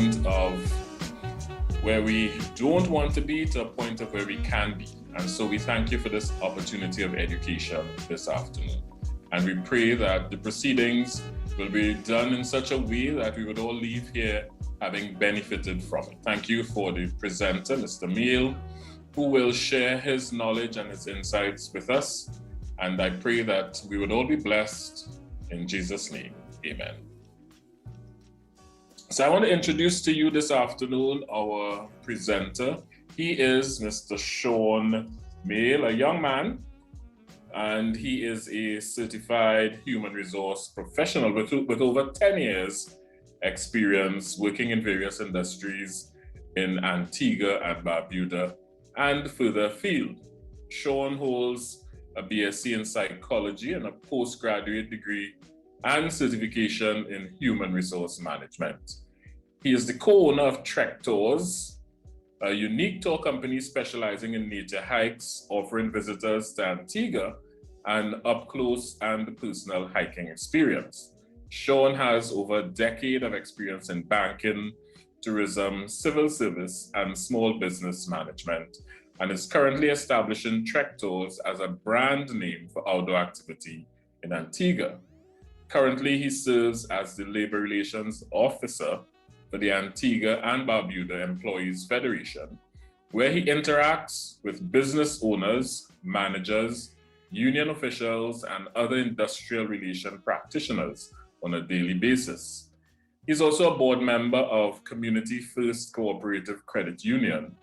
point of where we don't want to be to a point of where we can be. And so we thank you for this opportunity of education this afternoon. And we pray that the proceedings will be done in such a way that we would all leave here having benefited from it. Thank you for the presenter, Mr. Meal, who will share his knowledge and his insights with us. And I pray that we would all be blessed in Jesus' name. Amen. So I want to introduce to you this afternoon our presenter. He is Mr. Sean Mail, a young man, and he is a certified human resource professional with over 10 years experience working in various industries in Antigua and Barbuda and further afield. Sean holds a BSc in psychology and a postgraduate degree and certification in human resource management. He is the co-owner of Trek Tours, a unique tour company specializing in nature hikes, offering visitors to Antigua an up-close and personal hiking experience. Sean has over a decade of experience in banking, tourism, civil service, and small business management, and is currently establishing Trek Tours as a brand name for outdoor activity in Antigua. Currently, he serves as the Labor Relations Officer for the Antigua and Barbuda Employees Federation, where he interacts with business owners, managers, union officials, and other industrial relation practitioners on a daily basis. He's also a board member of Community First Cooperative Credit Union,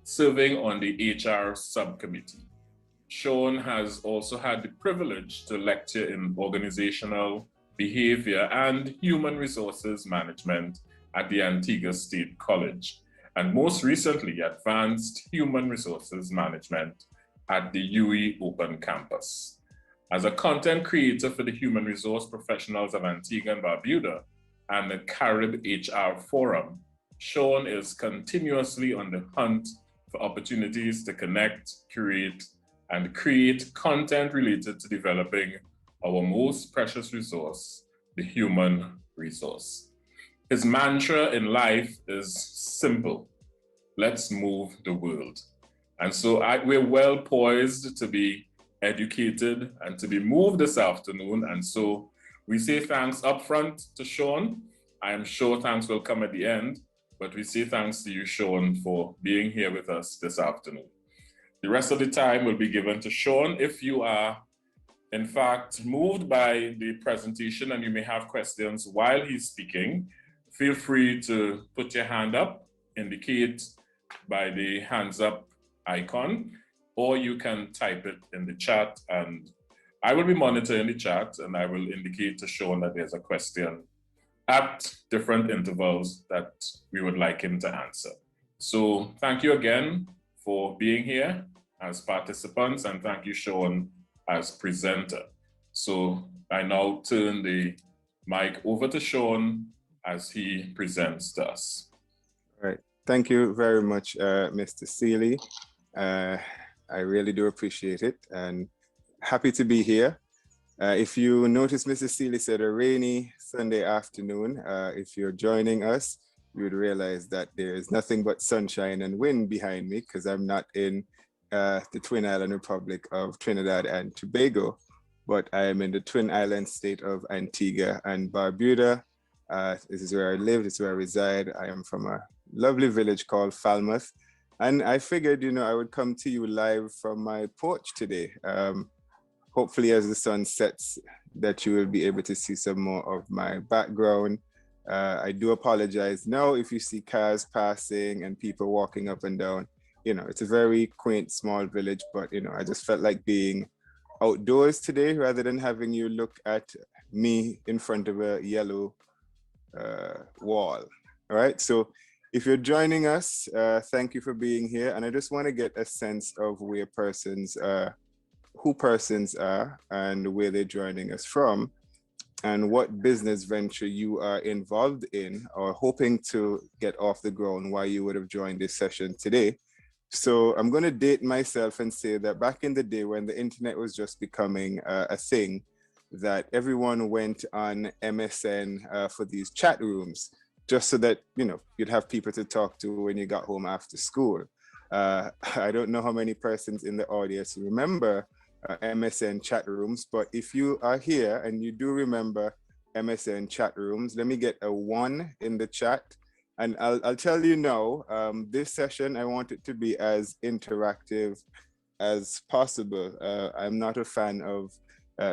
serving on the HR subcommittee. Sean has also had the privilege to lecture in organizational behavior and human resources management at the Antigua State College, and most recently advanced human resources management at the UE Open Campus. As a content creator for the human resource professionals of Antigua and Barbuda and the Carib HR Forum, Sean is continuously on the hunt for opportunities to connect, curate, and create content related to developing our most precious resource, the human resource. His mantra in life is simple: let's move the world. And so we're well poised to be educated and to be moved this afternoon. And so we say thanks up front to Sean. I am sure thanks will come at the end, but we say thanks to you, Sean, for being here with us this afternoon. The rest of the time will be given to Sean. If you are, in fact, moved by the presentation and you may have questions while he's speaking, feel free to put your hand up, indicate by the hands up icon, or you can type it in the chat, and I will be monitoring the chat and I will indicate to Sean that there's a question at different intervals that we would like him to answer. So thank you again for being here as participants, and thank you, Sean, as presenter. So I now turn the mic over to Sean as he presents to us. All right. Thank you very much, Mr. Seeley. I really do appreciate it and happy to be here. If you notice, Mr. Seeley said a rainy Sunday afternoon. If you're joining us, you would realize that there is nothing but sunshine and wind behind me because I'm not in the Twin Island Republic of Trinidad and Tobago, but I am in the Twin Island state of Antigua and Barbuda. This is where I live, this is where I reside. I am from a lovely village called Falmouth. And I figured, I would come to you live from my porch today. Hopefully as the sun sets, that you will be able to see some more of my background. I do apologize now if you see cars passing and people walking up and down. It's a very quaint, small village, but I just felt like being outdoors today rather than having you look at me in front of a yellow wall. All right, so if you're joining us, thank you for being here. And I just want to get a sense of where who persons are and where they're joining us from and what business venture you are involved in or hoping to get off the ground, why you would have joined this session today. So I'm going to date myself and say that back in the day when the internet was just becoming a thing, that everyone went on MSN for these chat rooms. just so that, you know, you'd have people to talk to when you got home after school. I don't know how many persons in the audience remember MSN chat rooms, but if you are here and you do remember MSN chat rooms, let me get a 1 in the chat. And I'll tell you now, this session, I want it to be as interactive as possible. I'm not a fan of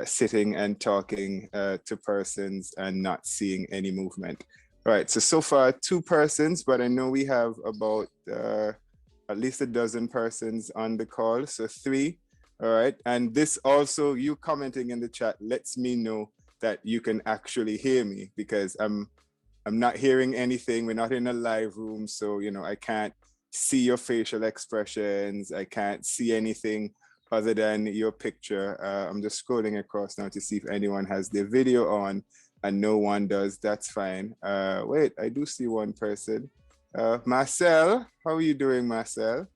sitting and talking to persons and not seeing any movement. All right, so far 2 persons, but I know we have about at least a dozen persons on the call, so 3. All right, and this also, you commenting in the chat lets me know that you can actually hear me, because I'm not hearing anything. We're not in a live room, so you know I can't see your facial expressions. I can't see anything other than your picture. I'm just scrolling across now to see if anyone has their video on, and no one does. That's fine. Wait, I do see one person. Marcel, how are you doing, Marcel?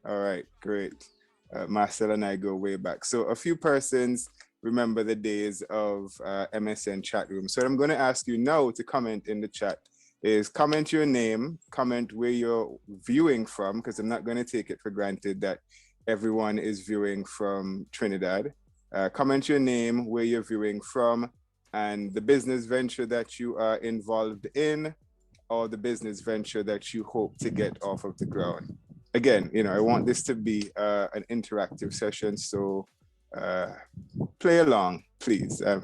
All right, great. Marcel and I go way back. So a few persons remember the days of MSN chat room. So what I'm going to ask you now to comment in the chat is comment your name, comment where you're viewing from, because I'm not going to take it for granted that everyone is viewing from Trinidad. Comment your name, where you're viewing from, and the business venture that you are involved in, or the business venture that you hope to get off of the ground. Again, you know, I want this to be an interactive session, so play along, please. All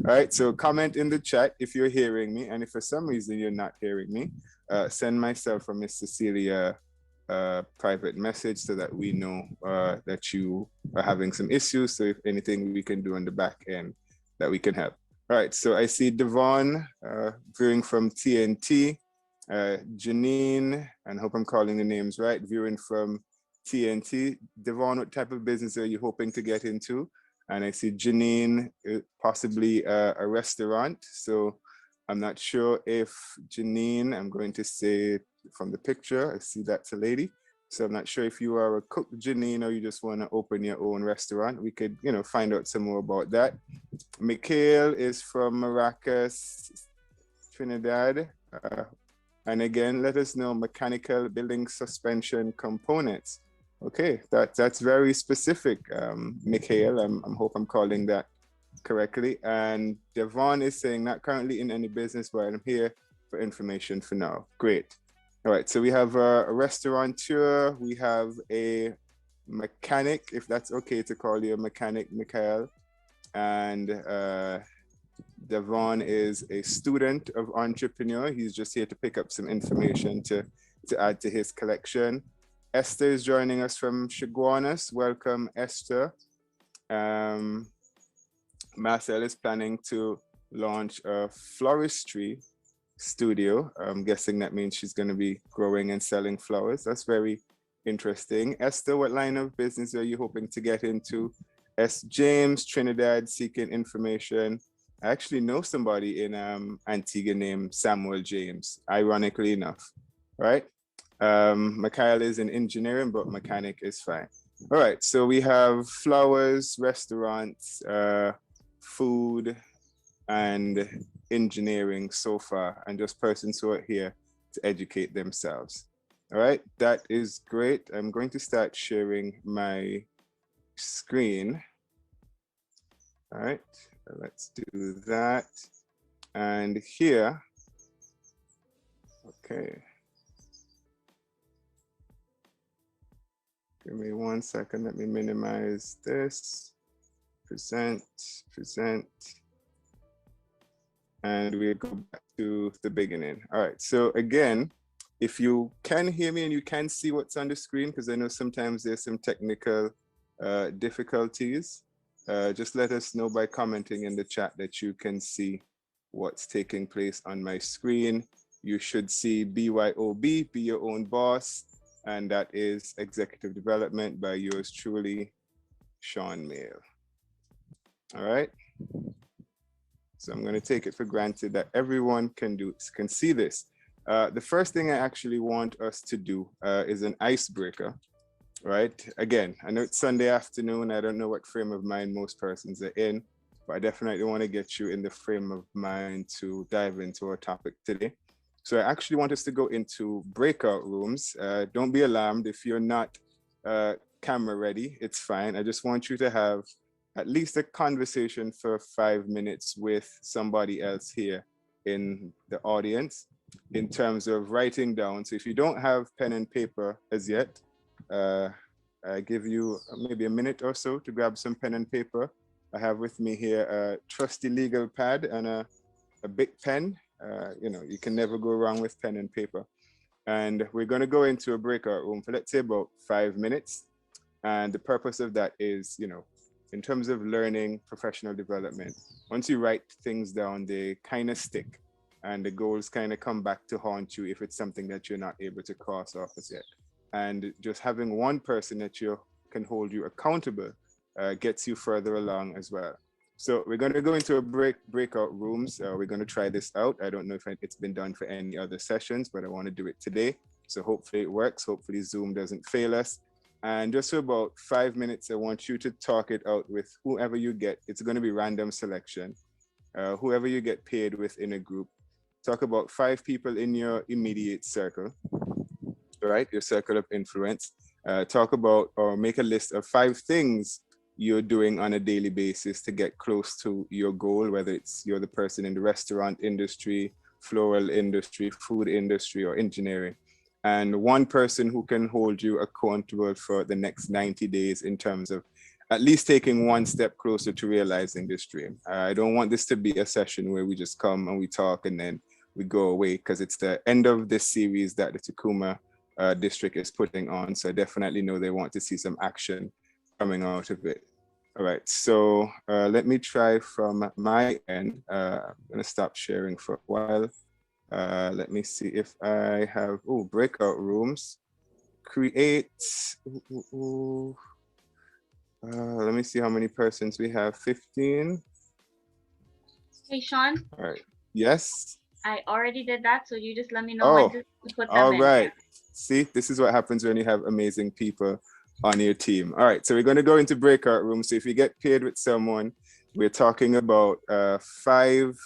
right, so comment in the chat if you're hearing me, and if for some reason you're not hearing me, send myself or Miss Cecilia a private message so that we know that you are having some issues, so if anything we can do on the back end that we can help. All right, so I see Devon viewing from TNT, Janine, and I hope I'm calling the names right, viewing from TNT. Devon, what type of business are you hoping to get into? And I see Janine, possibly a restaurant. So I'm not sure if Janine, I'm going to say from the picture, I see that's a lady. So I'm not sure if you are a cook, Janine, or you just want to open your own restaurant. We could, you know, find out some more about that. Mikhail is from Maracas, Trinidad. And again, let us know mechanical building suspension components. Okay, that's very specific, Mikhail. I hope I'm calling that correctly. And Devon is saying not currently in any business, but I'm here for information for now. Great. All right, so we have a restaurateur, we have a mechanic, if that's okay to call you a mechanic, Mikhail. And Devon is a student of entrepreneur. He's just here to pick up some information to add to his collection. Esther is joining us from Chaguanas. Welcome, Esther. Marcel is planning to launch a floristry studio. I'm guessing that means she's going to be growing and selling flowers. That's very interesting. Esther, what line of business are you hoping to get into? S. James, Trinidad, seeking information. I actually know somebody in Antigua named Samuel James, ironically enough, right? Mikhail is in engineering, but mechanic is fine. All right, so we have flowers, restaurants, food, and engineering so far, and just persons who are here to educate themselves. All right, that is great. I'm going to start sharing my screen. All right, let's do that. And here, okay. Give me 1 second, let me minimize this. Present. And we'll go back to the beginning. All right, so again, if you can hear me and you can see what's on the screen, because I know sometimes there's some technical difficulties, just let us know by commenting in the chat that you can see what's taking place on my screen. You should see BYOB, Be Your Own Boss, and that is Executive Development by yours truly, Sean Mail. All right. So I'm going to take it for granted that everyone can see this. The first thing I actually want us to do is an icebreaker, right? Again, I know it's Sunday afternoon. I don't know what frame of mind most persons are in, but I definitely want to get you in the frame of mind to dive into our topic today. So I actually want us to go into breakout rooms. Don't be alarmed if you're not camera ready, it's fine. I just want you to have at least a conversation for 5 minutes with somebody else here in the audience in terms of writing down. So if you don't have pen and paper as yet, I give you maybe a minute or so to grab some pen and paper. I have with me here a trusty legal pad and a big pen. You can never go wrong with pen and paper. And we're going to go into a breakout room for, let's say, about 5 minutes. And the purpose of that is, in terms of learning professional development, once you write things down, they kind of stick and the goals kind of come back to haunt you if it's something that you're not able to cross off as yet. And just having one person that you can hold you accountable gets you further along as well. So we're going to go into a breakout rooms. We're going to try this out. I don't know if it's been done for any other sessions, but I want to do it today. So hopefully it works. Hopefully Zoom doesn't fail us. And just for about 5 minutes, I want you to talk it out with whoever you get. It's going to be random selection. Whoever you get paired with in a group. Talk about 5 people in your immediate circle, right? Your circle of influence. Talk about or make a list of 5 things you're doing on a daily basis to get close to your goal, whether it's you're the person in the restaurant industry, floral industry, food industry, or engineering. And one person who can hold you accountable for the next 90 days in terms of at least taking one step closer to realizing this dream. I don't want this to be a session where we just come and we talk and then we go away, because it's the end of this series that the Tacuma district is putting on. So I definitely know they want to see some action coming out of it. All right, so let me try from my end. I'm gonna stop sharing for a while. Let me see if I have, breakout rooms. Create, let me see how many persons we have, 15. Hey, Sean. All right, yes? I already did that, so you just let me know when to put them all in. right. See, this is what happens when you have amazing people on your team. All right, so we're gonna go into breakout rooms. So if you get paired with someone, we're talking about 5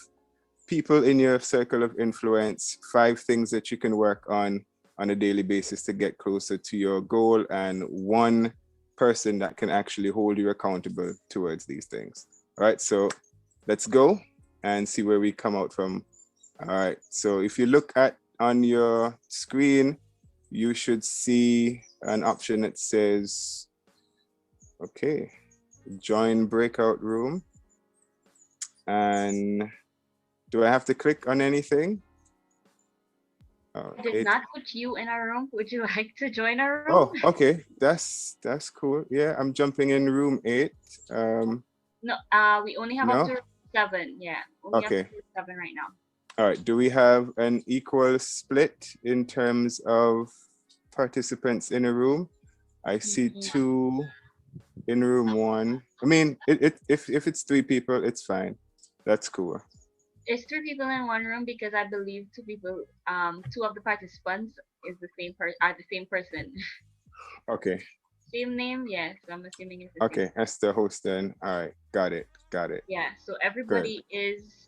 people in your circle of influence, 5 things that you can work on a daily basis to get closer to your goal, and one person that can actually hold you accountable towards these things. All right, so let's go and see where we come out from. All right, so if you look at on your screen, you should see an option that says, okay, join breakout room. And do I have to click on anything? I did not put you in our room. Would you like to join our room? Oh, okay. That's cool. Yeah, I'm jumping in room 8. No, we only have up to 7. Yeah, only okay. up to 7 right now. All right. Do we have an equal split in terms of participants in a room? I see 2 in room 1. I mean, if it's 3 people, it's fine. That's cool. It's 3 people in one room because I believe 2 people, 2 of the participants is the same person. Okay. Same name, yes. So I'm assuming it's the okay. same. That's the host then. All right, got it. Yeah. So everybody is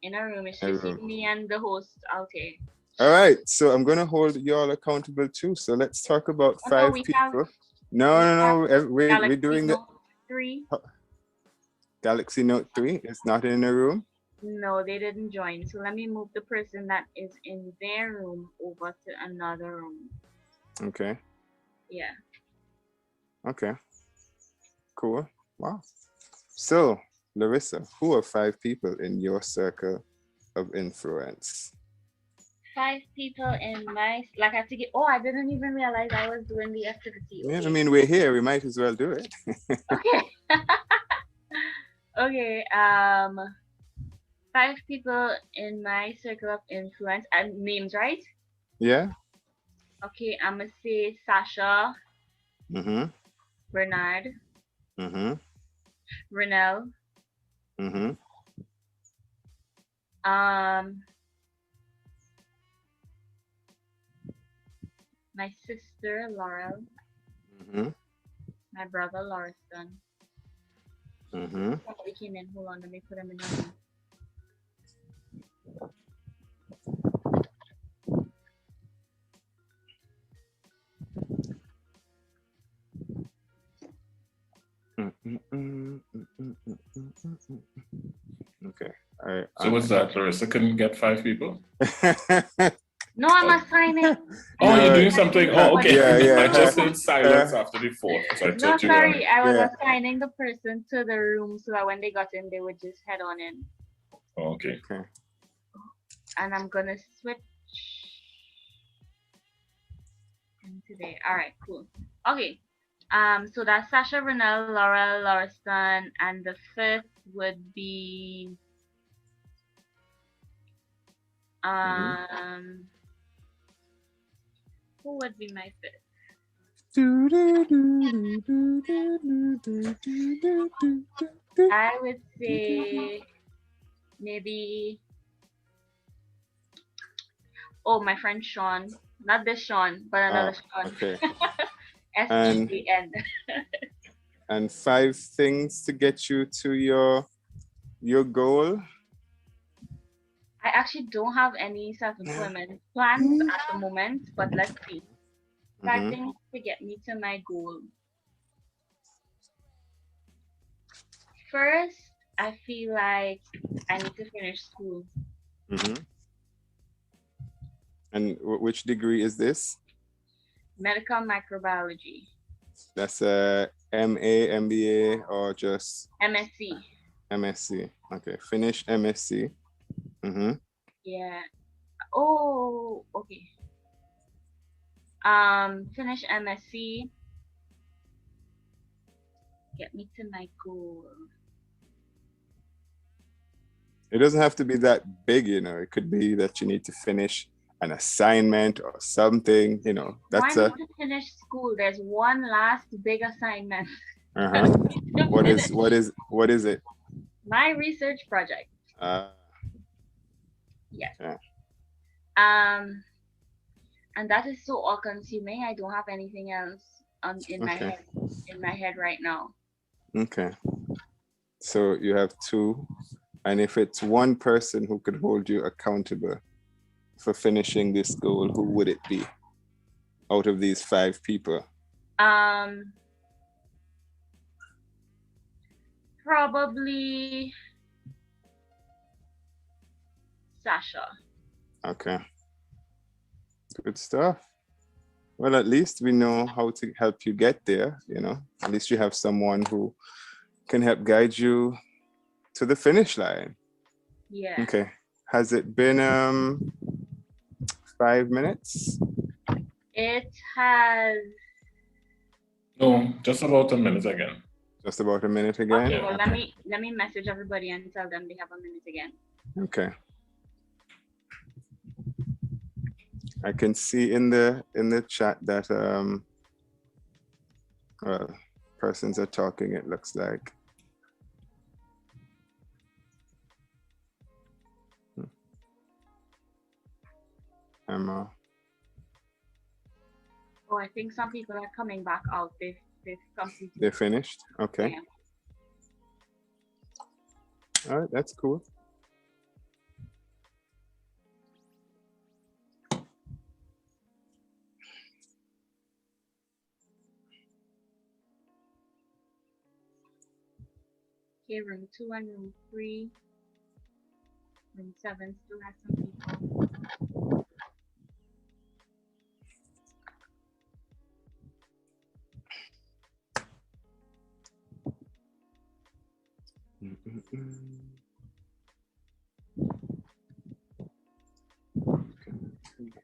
in a room. It's just me and the host. Okay. All right. So I'm gonna hold y'all accountable too. So let's talk about 5 people. No. We're doing the 3. Galaxy Note 3 is not in the room. No, they didn't join. So let me move the person that is in their room over to another room. Okay. Yeah. Okay. Cool. Wow. So, Larissa, who are 5 people in your circle of influence? 5 people in my, like I have to get, I didn't even realize I was doing the activity. Okay. Yeah, I mean, we're here. We might as well do it. Okay. Okay. 5 people in my circle of influence. Names, right? Yeah. Okay, I'm gonna say Sasha. Mm-hmm. Bernard. Mm-hmm. Renelle. Mm-hmm. My sister Laurel. Mm-hmm. My brother Lauriston. Mm-hmm. Somebody came in. Hold on, let me put them in the room. Okay. So what's that, Larissa? Couldn't get 5 people? No, I'm assigning. Oh, No, you're doing something. Oh, okay. yeah. I just heard silence after the 4th, so I No, thought you were. sorry. I was Yeah. assigning the person to the room so that when they got in, they would just head on in. Oh, okay. Okay. And I'm gonna switch today. All right, cool. Okay. So that's Sasha, Renelle, Laura, Lauriston, and the 5th would be who would be my 5th? I would say maybe my friend Sean. Not this Sean, but another Sean. Okay. S-E-A-N. And 5 things to get you to your goal. I actually don't have any self-employment plans at the moment, but let's see. 5 things to get me to my goal. First, I feel like I need to finish school. And which degree is this? Medical microbiology. That's a MA, MBA, or just MSc. MSc. Okay, finish MSc. Yeah. Oh, okay. Finish MSc. Get me to my goal. It doesn't have to be that big, you know. It could be that you need to finish an assignment or something, you know. That's I need to finish school. There's one last big assignment. What is it? My research project. Yes. Yeah. And that is so all-consuming. I don't have anything else in my head right now. Okay. So you have 2, and if it's one person who could hold you accountable for finishing this goal, who would it be out of these 5 people? Probably Sasha. Okay. Good stuff. Well, at least we know how to help you get there, you know. At least you have someone who can help guide you to the finish line. Yeah. Okay. Has it been 5 minutes? It has. No, just about a minute again. Just about a minute again? Okay, well, let me message everybody and tell them they have a minute again. Okay. I can see in the chat that persons are talking, it looks like. Emma. Oh, I think some people are coming back out. They've completed. They finished? Okay. Yeah. All right, that's cool. Okay, room 2 and room 3. Room 7 still has some people.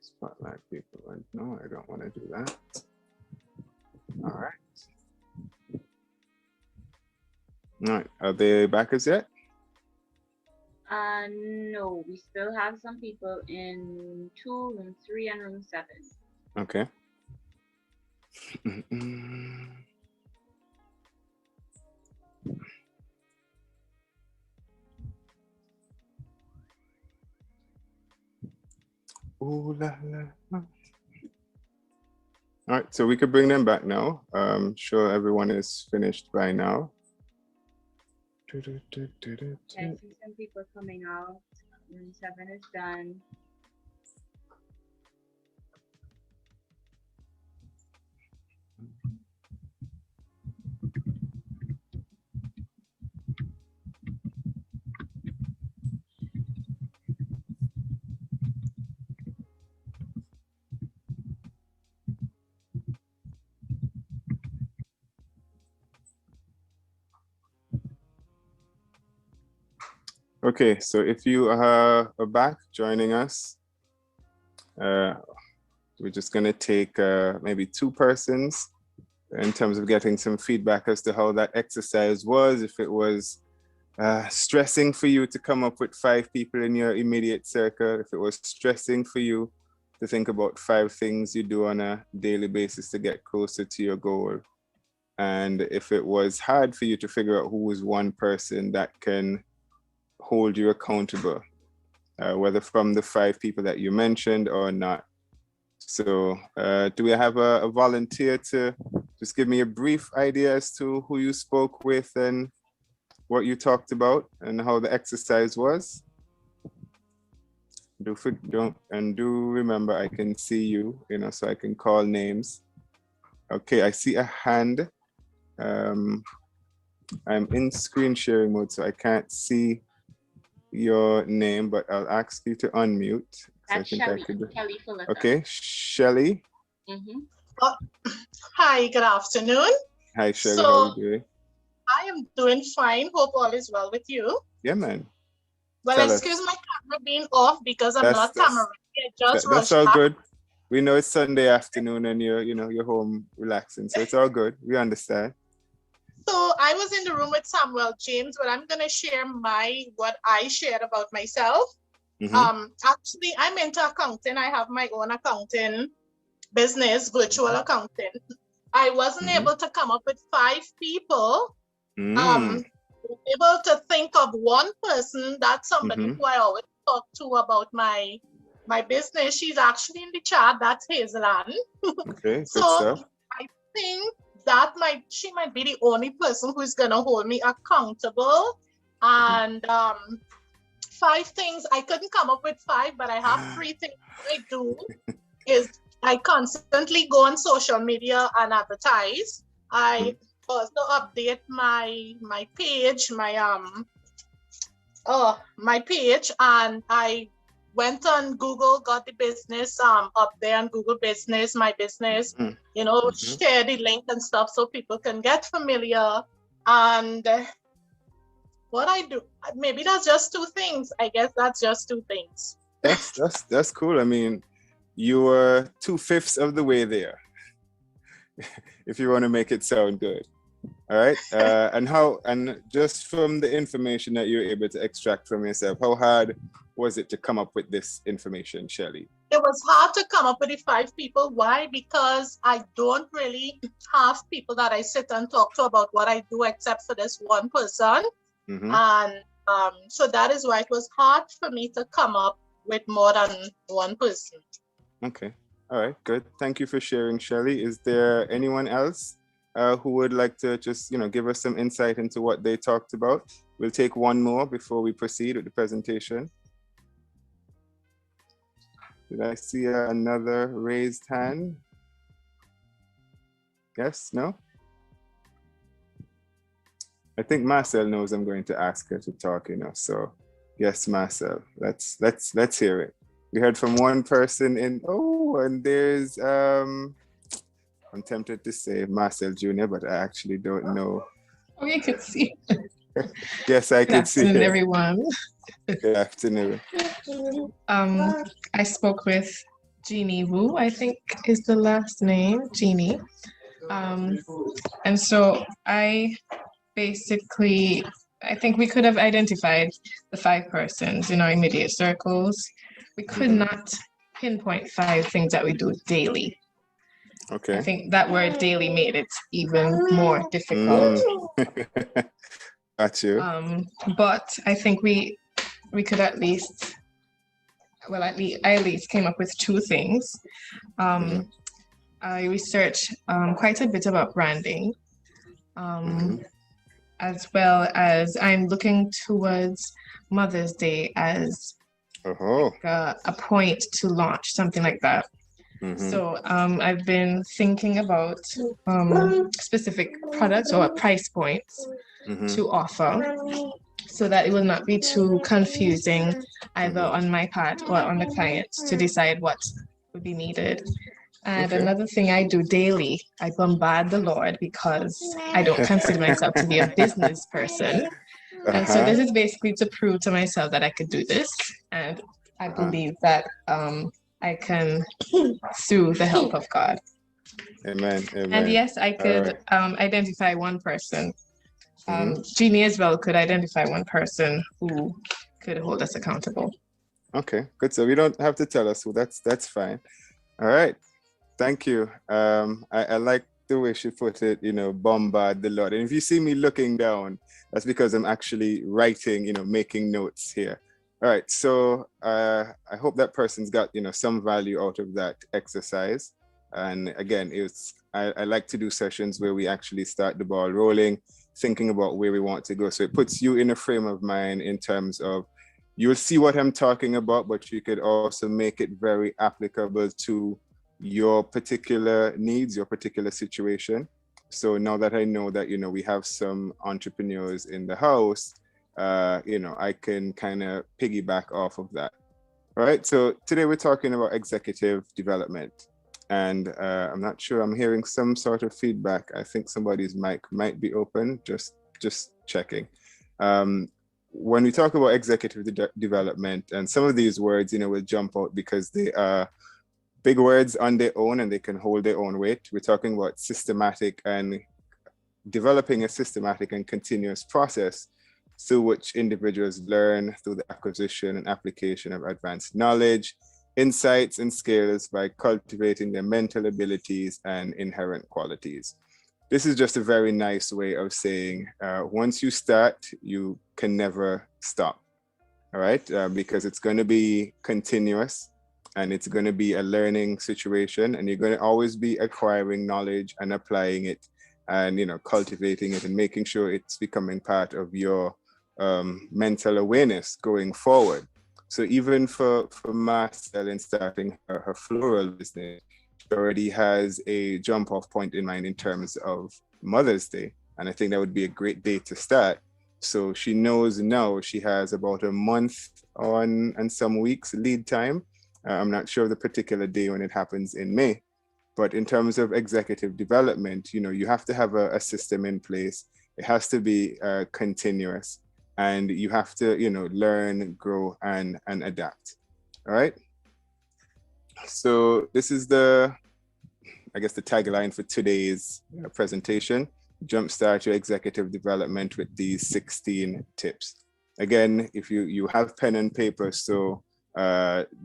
Spotlight people. No, I don't want to do that. All right. All right. Are they back as yet? No, we still have some people in 2, room 3, and room 7. Okay. Ooh, la, la, la. All right, so we could bring them back now. Sure, everyone is finished by now. I see some people coming out. 7 is done. Okay, so if you are back joining us, we're just going to take maybe 2 persons in terms of getting some feedback as to how that exercise was, if it was stressing for you to come up with 5 people in your immediate circle, if it was stressing for you to think about 5 things you do on a daily basis to get closer to your goal, and if it was hard for you to figure out who is one person that can hold you accountable, whether from the 5 people that you mentioned or not. So do we have a volunteer to just give me a brief idea as to who you spoke with and what you talked about and how the exercise was? Do remember, I can see you, so I can call names. Okay, I see a hand. I'm in screen sharing mode, so I can't see your name, but I'll ask you to unmute. That's Shelly. Kelly Fullerton. Okay, Shelly. Hi, good afternoon. Hi, Shelly. How are you doing? I am doing fine. Hope all is well with you. Yeah, man. Well, excuse my camera being off because I'm not camera ready. That's all good. We know it's Sunday afternoon and you're home relaxing, so it's all good. We understand. So I was in the room with Samuel James, but I'm gonna share what I shared about myself. Actually, I'm into accounting. I have my own accounting business, virtual accounting. I wasn't able to come up with 5 people. Able to think of one person. That's somebody who I always talk to about my business. She's actually in the chat. That's Hazelan. Okay, so good stuff. I think that she might be the only person who's gonna hold me accountable. And 5 things, I couldn't come up with 5, but I have 3 things I do. Is I constantly go on social media and advertise. I also update my page, my page, and I went on Google, got the business up there on Google Business, my business, share the link and stuff so people can get familiar. And what I do, maybe that's just 2 things. I guess that's just 2 things. That's cool. I mean, you were 2/5 of the way there, if you want to make it sound good. All right. And just from the information that you're able to extract from yourself, how hard was it to come up with this information, Shelly? It was hard to come up with the 5 people. Why? Because I don't really have people that I sit and talk to about what I do except for this one person. And so that is why it was hard for me to come up with more than one person. Okay. All right, good. Thank you for sharing, Shelly. Is there anyone else who would like to just, give us some insight into what they talked about? We'll take one more before we proceed with the presentation. Did I see another raised hand? Yes, no? I think Marcel knows I'm going to ask her to talk, so yes, Marcel, let's hear it. We heard from one person and there's, I'm tempted to say Marcel Jr., but I actually don't know. Oh, you could see. Yes, I could see. Good afternoon, everyone. Good afternoon. I spoke with Jeannie Wu, I think is the last name, Jeannie. And so I think we could have identified the 5 persons in our immediate circles. We could not pinpoint 5 things that we do daily. Okay. I think that word daily made it even more difficult. Got you. But I think we could I at least came up with 2 things. I researched quite a bit about branding. as well as I'm looking towards Mother's Day as Oh. a point to launch something like that. So I've been thinking about specific products or price points to offer so that it will not be too confusing either on my part or on the client to decide what would be needed. And another thing I do daily, I bombard the Lord because I don't consider myself to be a business person. And so this is basically to prove to myself that I could do this. And I believe that I can through the help of God. Amen. Amen. And yes, I could identify one person. Jeannie as well could identify one person who could hold us accountable. Okay, good. So we don't have to tell us who. That's fine. All right. Thank you. I like the way she put it, bombard the Lord. And if you see me looking down, that's because I'm actually writing, making notes here. All right. So I hope that person's got, some value out of that exercise. And again, I like to do sessions where we actually start the ball rolling, thinking about where we want to go. So it puts you in a frame of mind in terms of you'll see what I'm talking about, but you could also make it very applicable to your particular needs, your particular situation. So now that I know that, we have some entrepreneurs in the house, I can kind of piggyback off of that. All right. So today we're talking about executive development. And I'm not sure, I'm hearing some sort of feedback. I think somebody's mic might be open, just checking. When we talk about executive development, and some of these words, will jump out because they are big words on their own and they can hold their own weight. We're talking about systematic and developing a systematic and continuous process through which individuals learn through the acquisition and application of advanced knowledge, insights, and skills by cultivating their mental abilities and inherent qualities. This is just a very nice way of saying once you start, you can never stop. All right, because it's going to be continuous and it's going to be a learning situation, and you're going to always be acquiring knowledge and applying it and cultivating it and making sure it's becoming part of your mental awareness going forward. So even for Marcel in starting her floral business, she already has a jump off point in mind in terms of Mother's Day. And I think that would be a great day to start. So she knows now she has about a month on and some weeks lead time. I'm not sure of the particular day when it happens in May, but in terms of executive development, you have to have a system in place. It has to be continuous. And you have to, learn, grow, and adapt. All right. So this is the tagline for today's presentation: Jumpstart your executive development with these 16 tips. Again, if you have pen and paper, so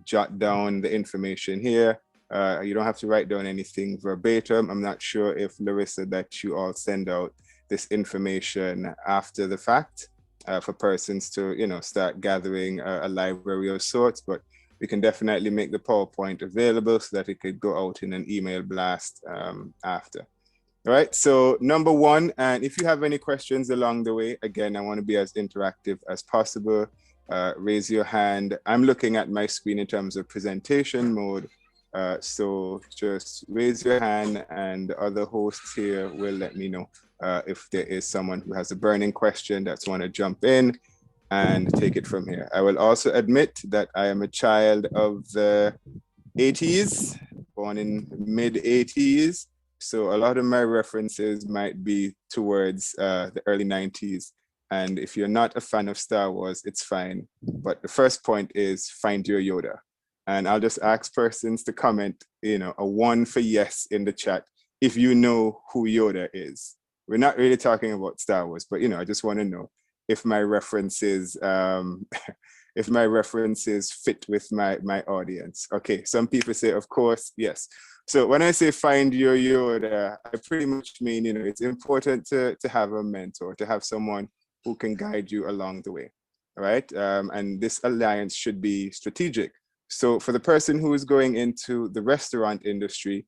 jot down the information here. You don't have to write down anything verbatim. I'm not sure if Larissa, that you all send out this information after the fact. For persons to, start gathering a library of sorts, but we can definitely make the PowerPoint available so that it could go out in an email blast after. All right, so number one, and if you have any questions along the way, again, I want to be as interactive as possible. Raise your hand. I'm looking at my screen in terms of presentation mode. So just raise your hand and the other hosts here will let me know if there is someone who has a burning question that's want to jump in and take it from here. I will also admit that I am a child of the 80s, born in mid 80s. So a lot of my references might be towards the early 90s. And if you're not a fan of Star Wars, it's fine. But the first point is find your Yoda. And I'll just ask persons to comment, a 1 for yes in the chat if you know who Yoda is. We're not really talking about Star Wars, but I just want to know if my references if my references fit with my audience. Okay, some people say, of course, yes. So when I say find your Yoda, I pretty much mean, it's important to have a mentor, to have someone who can guide you along the way. All right. And this alliance should be strategic. So for the person who is going into the restaurant industry,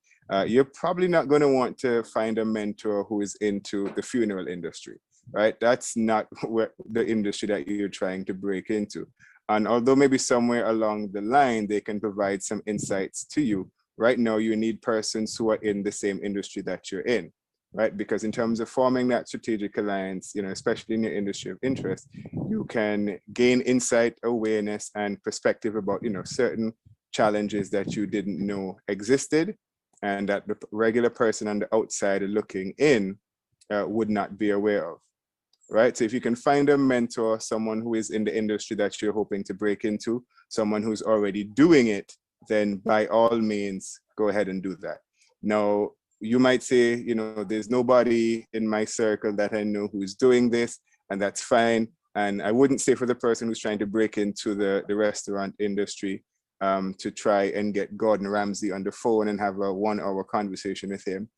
you're probably not going to want to find a mentor who is into the funeral industry. right? That's not where the industry that you're trying to break into. And although maybe somewhere along the line, they can provide some insights to you, right now you need persons who are in the same industry that you're in, right? Because in terms of forming that strategic alliance, especially in your industry of interest, you can gain insight, awareness, and perspective about, certain challenges that you didn't know existed and that the regular person on the outside looking in would not be aware of, right? So if you can find a mentor, someone who is in the industry that you're hoping to break into, someone who's already doing it, then by all means, go ahead and do that. Now, you might say, there's nobody in my circle that I know who's doing this, and that's fine. And I wouldn't say for the person who's trying to break into the restaurant industry to try and get Gordon Ramsay on the phone and have a 1-hour conversation with him.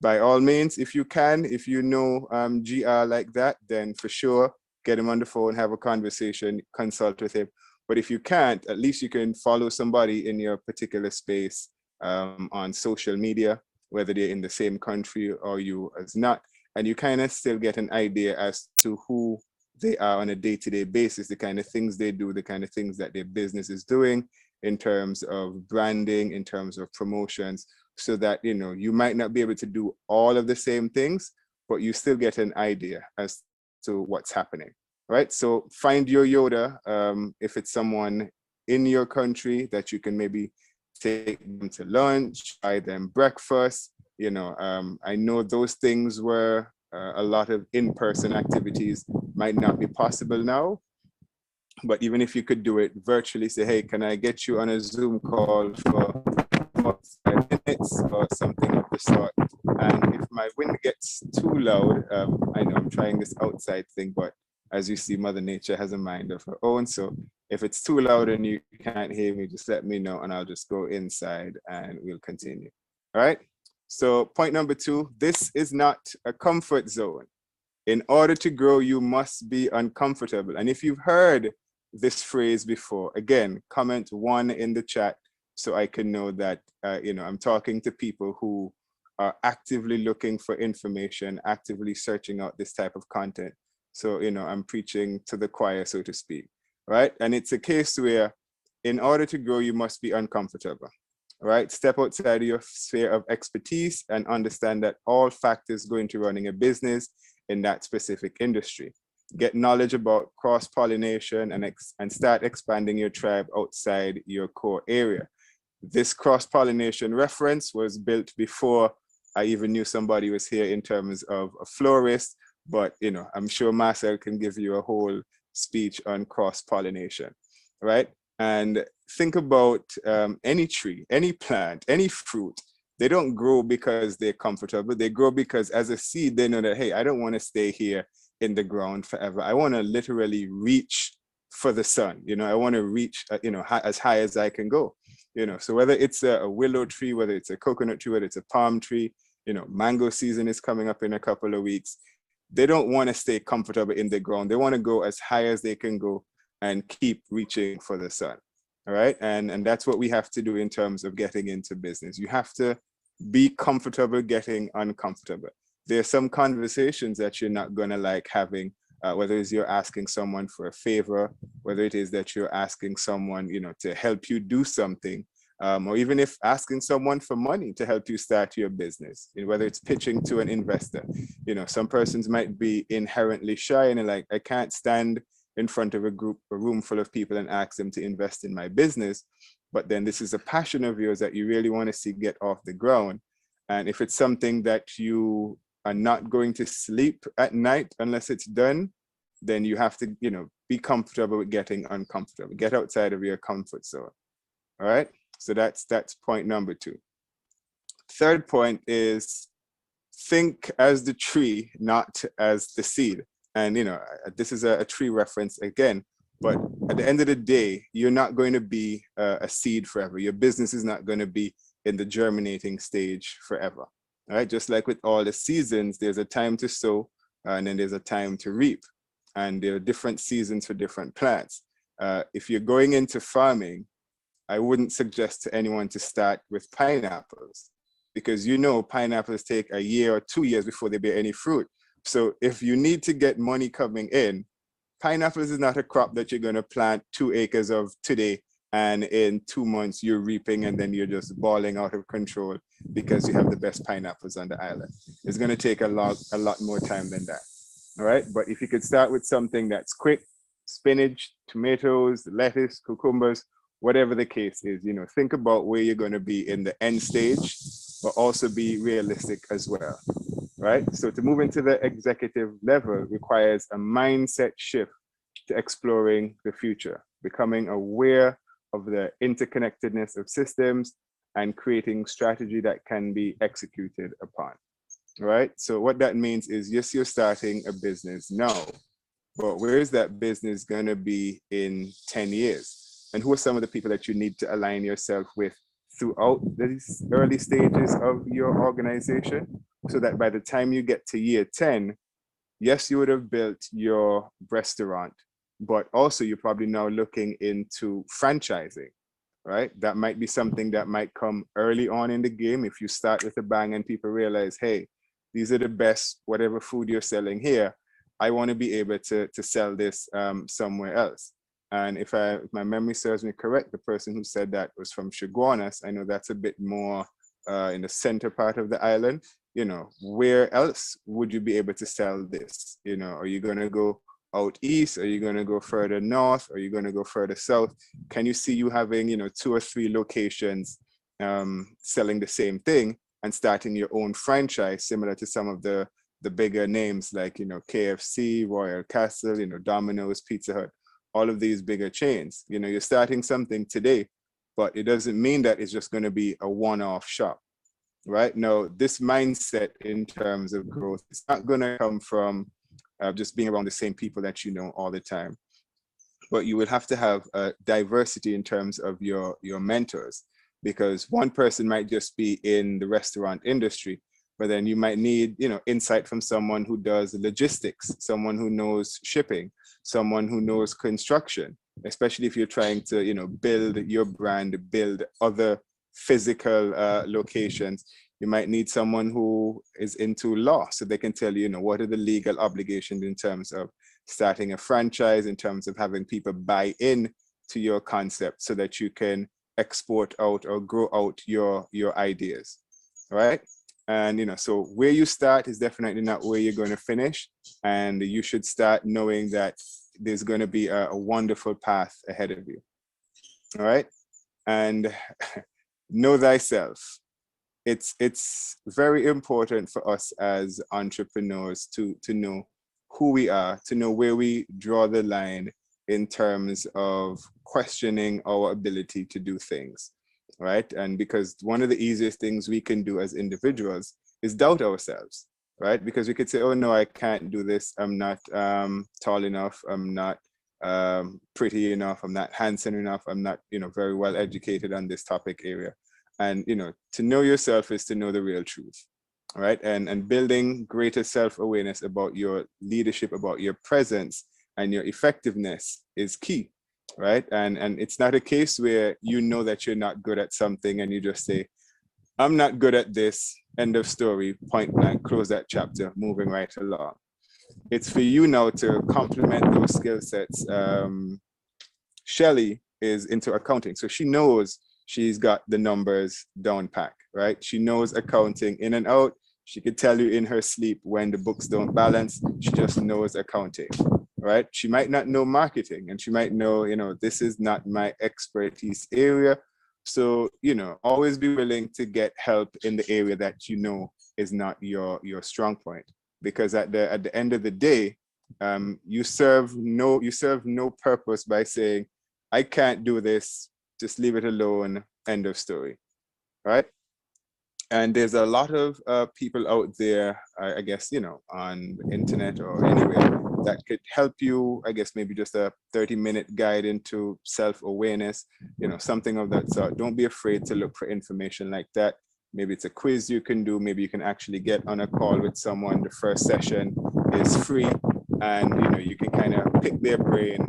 By all means, if you can, if you know GR like that, then for sure, get him on the phone, have a conversation, consult with him. But if you can't, at least you can follow somebody in your particular space on social media, whether they're in the same country or you as not. And you kind of still get an idea as to who they are on a day-to-day basis, the kind of things they do, the kind of things that their business is doing in terms of branding, in terms of promotions, so that, you might not be able to do all of the same things, but you still get an idea as to what's happening, right? So find your Yoda. If it's someone in your country that you can maybe take them to lunch, buy them breakfast, I know those things were a lot of in-person activities might not be possible now, but even if you could do it virtually, say, hey, can I get you on a Zoom call for 5 minutes or something of the sort? And if my wind gets too loud, I know I'm trying this outside thing, but as you see, Mother Nature has a mind of her own. So if it's too loud and you can't hear me, just let me know and I'll just go inside and we'll continue. All right. So point number 2, this is not a comfort zone. In order to grow, you must be uncomfortable. And if you've heard this phrase before, again, comment 1 in the chat so I can know that, I'm talking to people who are actively looking for information, actively searching out this type of content. So, I'm preaching to the choir, so to speak, right? And it's a case where in order to grow, you must be uncomfortable, right? Step outside of your sphere of expertise and understand that all factors go into running a business in that specific industry. Get knowledge about cross-pollination and start expanding your tribe outside your core area. This cross-pollination reference was built before I even knew somebody was here in terms of a florist, but I'm sure Marcel can give you a whole speech on cross-pollination, right? And think about any tree, any plant, any fruit. They don't grow because they're comfortable. They grow because as a seed, they know that, hey, I don't want to stay here in the ground forever. I want to literally reach for the sun. I want to reach, as high as I can go. So whether it's a willow tree, whether it's a coconut tree, whether it's a palm tree, mango season is coming up in a couple of weeks. They don't want to stay comfortable in the ground. They want to go as high as they can go and keep reaching for the sun. All right. And that's what we have to do in terms of getting into business. You have to be comfortable getting uncomfortable. There's some conversations that you're not going to like having, whether it's you're asking someone for a favor, whether it is that you're asking someone, to help you do something, or even if asking someone for money to help you start your business, whether it's pitching to an investor. Some persons might be inherently shy and like, I can't stand in front of a room full of people and ask them to invest in my business. But then this is a passion of yours that you really want to see get off the ground. And if it's something that you are not going to sleep at night unless it's done, then you have to, be comfortable with getting uncomfortable. Get outside of your comfort zone. All right. So that's point number 2. Third point is think as the tree, not as the seed. And, this is a tree reference again, but at the end of the day, you're not going to be a seed forever. Your business is not going to be in the germinating stage forever. All right. Just like with all the seasons, there's a time to sow and then there's a time to reap. And there are different seasons for different plants. If you're going into farming, I wouldn't suggest to anyone to start with pineapples because pineapples take a year or 2 years before they bear any fruit. So if you need to get money coming in, pineapples is not a crop that you're going to plant 2 acres of today and in 2 months you're reaping and then you're just balling out of control because you have the best pineapples on the island. It's going to take a lot more time than that. All right. But if you could start with something that's quick, spinach, tomatoes, lettuce, cucumbers, whatever the case is, think about where you're going to be in the end stage, but also be realistic as well. Right. So to move into the executive level requires a mindset shift to exploring the future, becoming aware of the interconnectedness of systems and creating strategy that can be executed upon. Right. So what that means is, yes, you're starting a business now, but where is that business going to be in 10 years? And who are some of the people that you need to align yourself with throughout these early stages of your organization, so that by the time you get to year 10, yes, you would have built your restaurant, but also you're probably now looking into franchising, right? That might be something that might come early on in the game. If you start with a bang and people realize, hey, these are the best, whatever food you're selling here, I want to be able to sell this somewhere else. And if my memory serves me correct, the person who said that was from Chaguanas. I know that's a bit more in the center part of the island. Where else would you be able to sell this? Are you going to go out east? Are you going to go further north? Are you going to go further south? Can you see you having, 2 or 3 locations selling the same thing and starting your own franchise, similar to some of the bigger names like, KFC, Royal Castle, Domino's, Pizza Hut, all of these bigger chains. You're starting something today, but it doesn't mean that it's just going to be a one-off shop. Right? No, this mindset in terms of growth, it's not going to come from just being around the same people that you know all the time. But you will have to have a diversity in terms of your mentors, because one person might just be in the restaurant industry, but then you might need, insight from someone who does logistics, someone who knows shipping, someone who knows construction, especially if you're trying to, build your brand, build other physical locations. You might need someone who is into law, so they can tell you, what are the legal obligations in terms of starting a franchise, in terms of having people buy in to your concept so that you can export out or grow out your ideas. Right? And so where you start is definitely not where you're going to finish, and you should start knowing that there's going to be a wonderful path ahead of you. All right? And know thyself. It's very important for us as entrepreneurs to know who we are, to know where we draw the line in terms of questioning our ability to do things, right? And because one of the easiest things we can do as individuals is doubt ourselves, right? Because we could say, oh no, I can't do this. I'm not tall enough. I'm not pretty enough. I'm not handsome enough. I'm not, very well educated on this topic area. And, to know yourself is to know the real truth, right? And building greater self-awareness about your leadership, about your presence and your effectiveness is key, right? And it's not a case where you know that you're not good at something and you just say, I'm not good at this, end of story, point blank, close that chapter, moving right along. It's for you now to complement those skill sets. Shelly is into accounting, so she knows she's got the numbers down pack, right? She knows accounting in and out. She could tell you in her sleep when the books don't balance. She just knows accounting, right? She might not know marketing, and she might know, this is not my expertise area. So, always be willing to get help in the area that is not your strong point, because at the end of the day, you serve no purpose by saying, I can't do this, just leave it alone, end of story, right? And there's a lot of people out there, I guess, on the internet or anywhere that could help you, I guess, maybe just a 30-minute guide into self-awareness, something of that sort. Don't be afraid to look for information like that. Maybe it's a quiz you can do. Maybe you can actually get on a call with someone. The first session is free, and, you can kind of pick their brain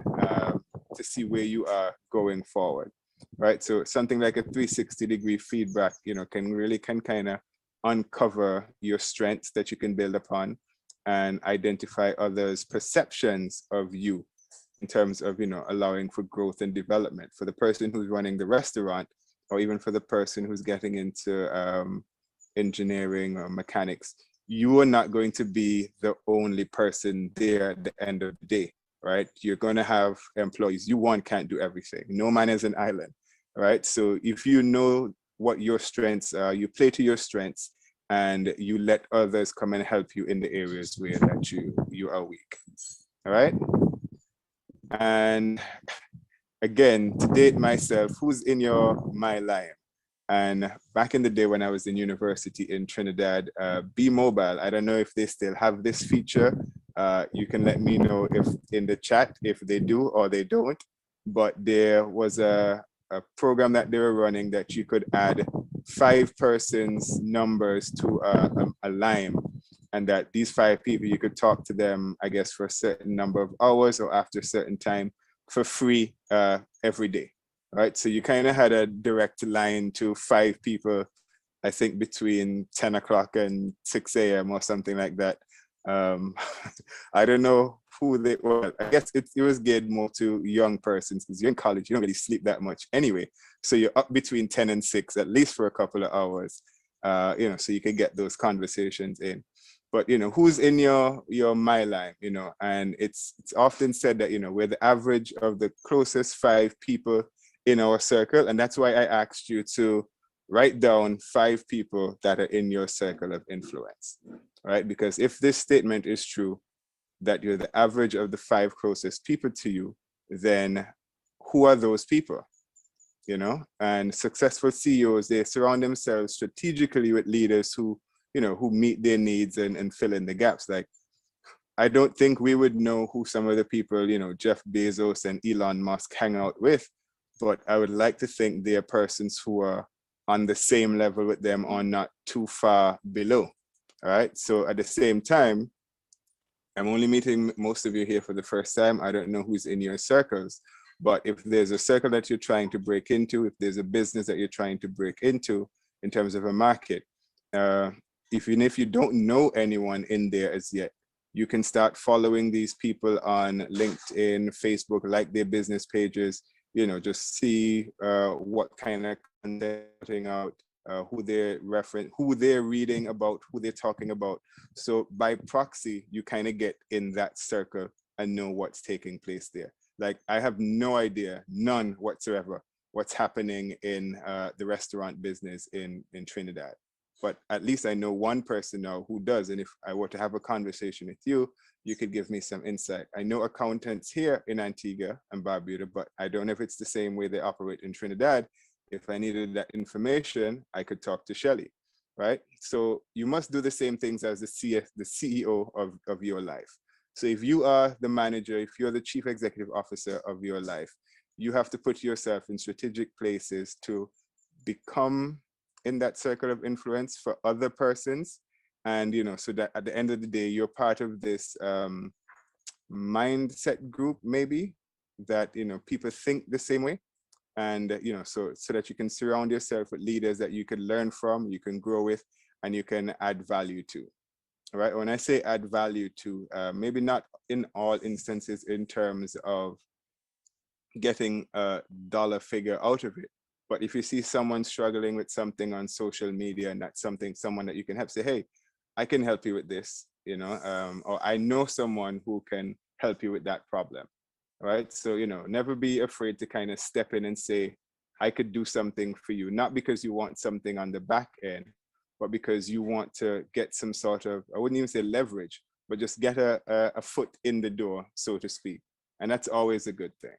to see where you are going forward. Right, so something like a 360-degree feedback, can kind of uncover your strengths that you can build upon, and identify others' perceptions of you in terms of, allowing for growth and development. For the person who's running the restaurant, or even for the person who's getting into engineering or mechanics, you are not going to be the only person there at the end of the day, right? You're going to have employees. You one can't do everything. No man is an island, right? So if you know what your strengths are, you play to your strengths, and you let others come and help you in the areas where that you are weak. All right. And again, to date myself, who's in your my line? And back in the day when I was in university in Trinidad, Be Mobile, I don't know if they still have this feature. You can let me know if in the chat if they do or they don't. But there was a program that they were running that you could add 5 persons numbers to a line, and that these 5 people, you could talk to them, I guess, for a certain number of hours or after a certain time for free every day. Right, so you kind of had a direct line to 5 people, I think between 10 o'clock and 6 a.m. or something like that. I don't know who they were. I guess it was geared more to young persons, because you're in college, you don't really sleep that much anyway. So you're up between 10 and 6, at least for a couple of hours, so you can get those conversations in. But, who's in your my line, and it's often said that, we're the average of the closest 5 people in our circle. And that's why I asked you to write down 5 people that are in your circle of influence, right? Because if this statement is true, that you're the average of the 5 closest people to you, then who are those people? And successful CEOs, they surround themselves strategically with leaders who meet their needs and fill in the gaps. Like, I don't think we would know who some of the people, Jeff Bezos and Elon Musk hang out with, but I would like to think they are persons who are on the same level with them or not too far below. All right. So at the same time, I'm only meeting most of you here for the first time. I don't know who's in your circles, but if there's a circle that you're trying to break into, if there's a business that you're trying to break into in terms of a market, even if you don't know anyone in there as yet, you can start following these people on LinkedIn, Facebook, like their business pages, just see what kind of content they're putting out, who they're who they're reading about, who they're talking about. So by proxy, you kind of get in that circle and know what's taking place there. Like, I have no idea, none whatsoever, what's happening in the restaurant business in Trinidad. But at least I know one person now who does. And if I were to have a conversation with you, you could give me some insight. I know accountants here in Antigua and Barbuda, but I don't know if it's the same way they operate in Trinidad. If I needed that information, I could talk to Shelly, right? So you must do the same things as the CEO of your life. So if you are the manager, if you're the chief executive officer of your life, you have to put yourself in strategic places to become in that circle of influence for other persons. And, so that at the end of the day, you're part of this mindset group, maybe, that, people think the same way. And, so that you can surround yourself with leaders that you can learn from, you can grow with, and you can add value to. All right. When I say add value to, maybe not in all instances in terms of getting a dollar figure out of it, but if you see someone struggling with something on social media, and that's someone that you can help, say, hey, I can help you with this, or I know someone who can help you with that problem, right? So, never be afraid to kind of step in and say, I could do something for you, not because you want something on the back end, but because you want to get some sort of, I wouldn't even say leverage, but just get a foot in the door, so to speak. And that's always a good thing.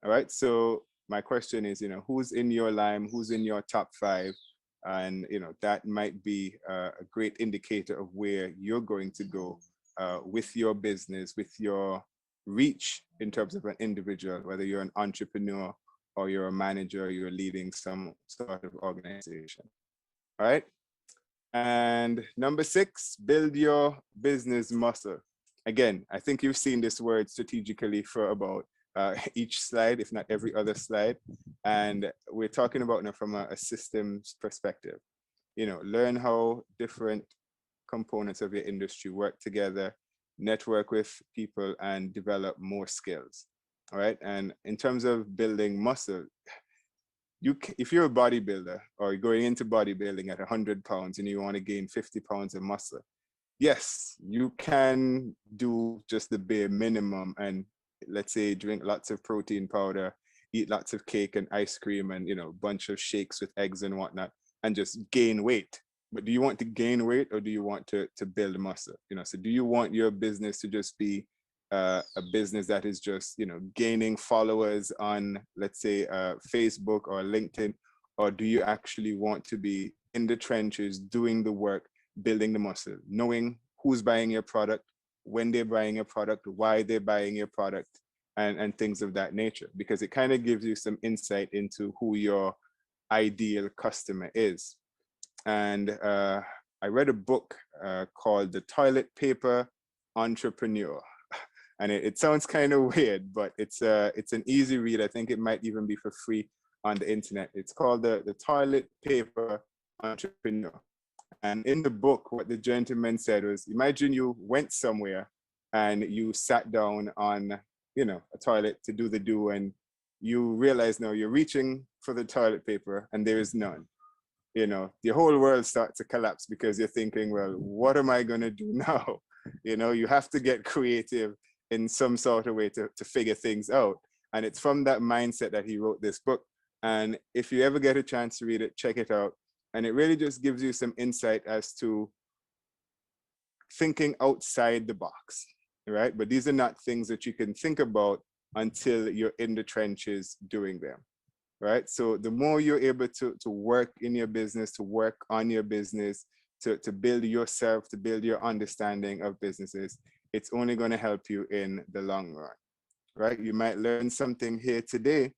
All right. So my question is, who's in your line, who's in your top 5? And, that might be a great indicator of where you're going to go with your business, with your reach in terms of an individual, whether you're an entrepreneur or you're a manager, you're leading some sort of organization. All right. And number 6, build your business muscle. Again, I think you've seen this word strategically for about each slide, if not every other slide. And we're talking about now from a systems perspective. Learn how different components of your industry work together, network with people, and develop more skills. All right. And in terms of building muscle, if you're a bodybuilder or going into bodybuilding at 100 pounds and you want to gain 50 pounds of muscle, yes, you can do just the bare minimum and let's say drink lots of protein powder, eat lots of cake and ice cream and, a bunch of shakes with eggs and whatnot and just gain weight. But do you want to gain weight or do you want to build muscle? So do you want your business to just be a business that is just, gaining followers on, let's say, Facebook or LinkedIn, or do you actually want to be in the trenches, doing the work, building the muscle, knowing who's buying your product, when they're buying your product, why they're buying your product, and things of that nature, because it kind of gives you some insight into who your ideal customer is. And I read a book called The Toilet Paper Entrepreneur. And it sounds kind of weird, but it's an easy read. I think it might even be for free on the internet. It's called the Toilet Paper Entrepreneur. And in the book, what the gentleman said was, imagine you went somewhere and you sat down on, a toilet to do the do, and you realize now you're reaching for the toilet paper and there is none. The whole world starts to collapse because you're thinking, well, what am I going to do now? You have to get creative in some sort of way to figure things out. And it's from that mindset that he wrote this book. And if you ever get a chance to read it, check it out. And it really just gives you some insight as to thinking outside the box, right? But these are not things that you can think about until you're in the trenches doing them, right? So the more you're able to work in your business, to work on your business, to build yourself, to build your understanding of businesses, it's only going to help you in the long run, right? You might learn something here today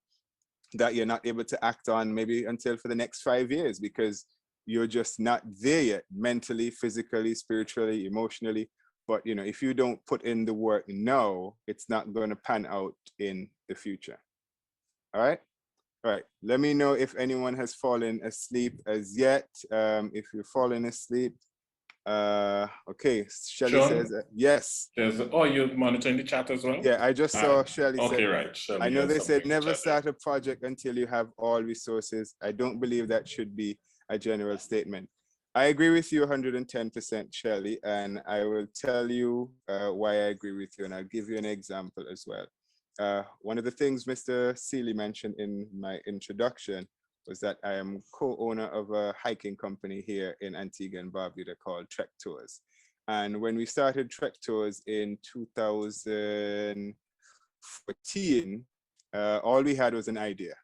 that you're not able to act on maybe until for the next 5 years because you're just not there yet, mentally, physically, spiritually, emotionally. But if you don't put in the work now, it's not going to pan out in the future. All right. Let me know if anyone has fallen asleep as yet. If you're falling asleep, okay. Shelly says yes. You're monitoring the chat as well? Yeah, I just saw Shelly okay, said, right. Shelly, I know they said never start a project until you have all resources. I don't believe that should be a general statement. I agree with you 110%, Shelly, and I will tell you why I agree with you, and I'll give you an example as well. One of the things Mr. Seeley mentioned in my introduction was that I am co-owner of a hiking company here in Antigua and Barbuda called Trek Tours. And when we started Trek Tours in 2014, all we had was an idea.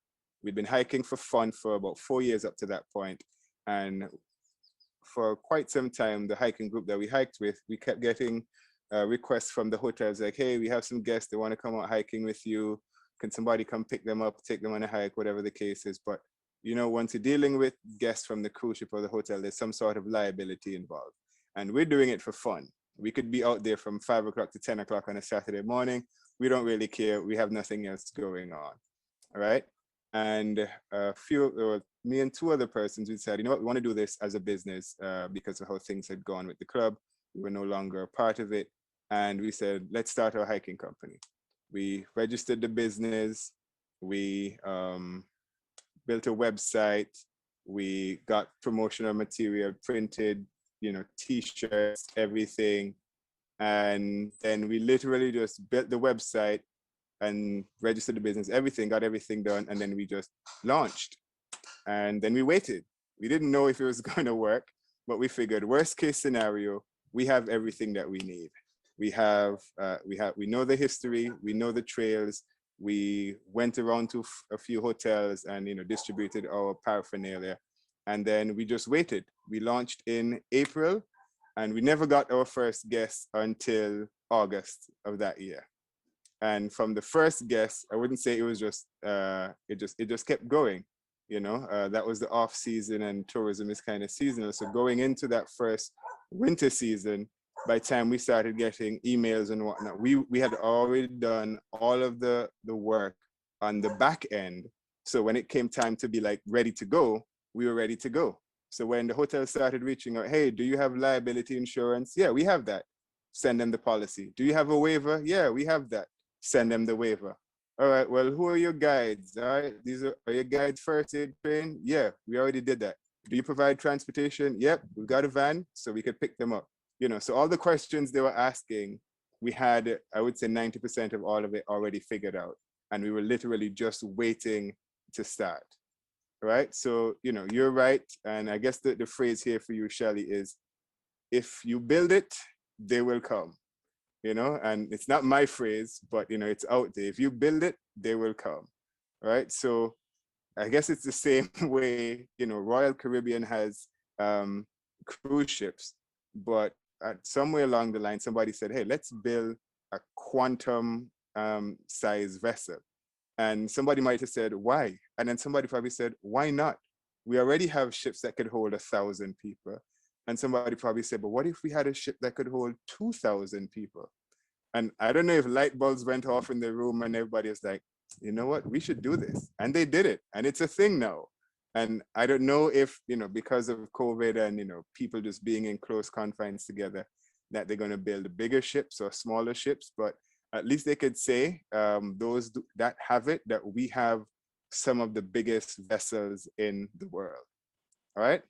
We'd been hiking for fun for about 4 years up to that point. And for quite some time, the hiking group that we hiked with, we kept getting requests from the hotels like, hey, we have some guests, they want to come out hiking with you. Can somebody come pick them up, take them on a hike, whatever the case is. But, once you're dealing with guests from the cruise ship or the hotel, there's some sort of liability involved. And we're doing it for fun. We could be out there from 5 o'clock to 10 o'clock on a Saturday morning. We don't really care. We have nothing else going on. All right. And me and 2 other persons, we decided, we want to do this as a business because of how things had gone with the club. We were no longer a part of it. And we said, let's start our hiking company. We registered the business. We built a website. We got promotional material printed, T-shirts, everything. And then we literally just built the website and registered the business, got everything done. And then we just launched. And then we waited. We didn't know if it was going to work, but we figured worst case scenario, we have everything that we need. We know the history, we know the trails. We went around to a few hotels and, distributed our paraphernalia. And then we just waited. We launched in April and we never got our first guest until August of that year. And from the first guest, I wouldn't say it was just, it just kept going. That was the off season and tourism is kind of seasonal. So going into that first winter season, by the time we started getting emails and whatnot, we had already done all of the work on the back end. So when it came time to be like ready to go, we were ready to go. So when the hotel started reaching out, hey, do you have liability insurance? Yeah, we have that. Send them the policy. Do you have a waiver? Yeah, we have that. Send them the waiver. All right, well, who are your guides? All right, these are your guides first aid trained? Yeah, we already did that. Do you provide transportation? Yep, we've got a van, so we could pick them up. So all the questions they were asking, we had, I would say 90% of all of it already figured out. And we were literally just waiting to start. Right? So, you're right. And I guess the phrase here for you, Shelly, is if you build it, they will come. And it's not my phrase, but it's out there. If you build it, they will come. Right? So I guess it's the same way, Royal Caribbean has cruise ships, but somewhere along the line, somebody said, hey, let's build a quantum size vessel. And somebody might have said, why? And then somebody probably said, why not? We already have ships that could hold 1,000 people. And somebody probably said, but what if we had a ship that could hold 2,000 people? And I don't know if light bulbs went off in the room and everybody was like, you know what, we should do this. And they did it. And it's a thing now. And I don't know if, because of COVID and, people just being in close confines together, that they're going to build bigger ships or smaller ships. But at least they could say, those that have it, that we have some of the biggest vessels in the world. All right.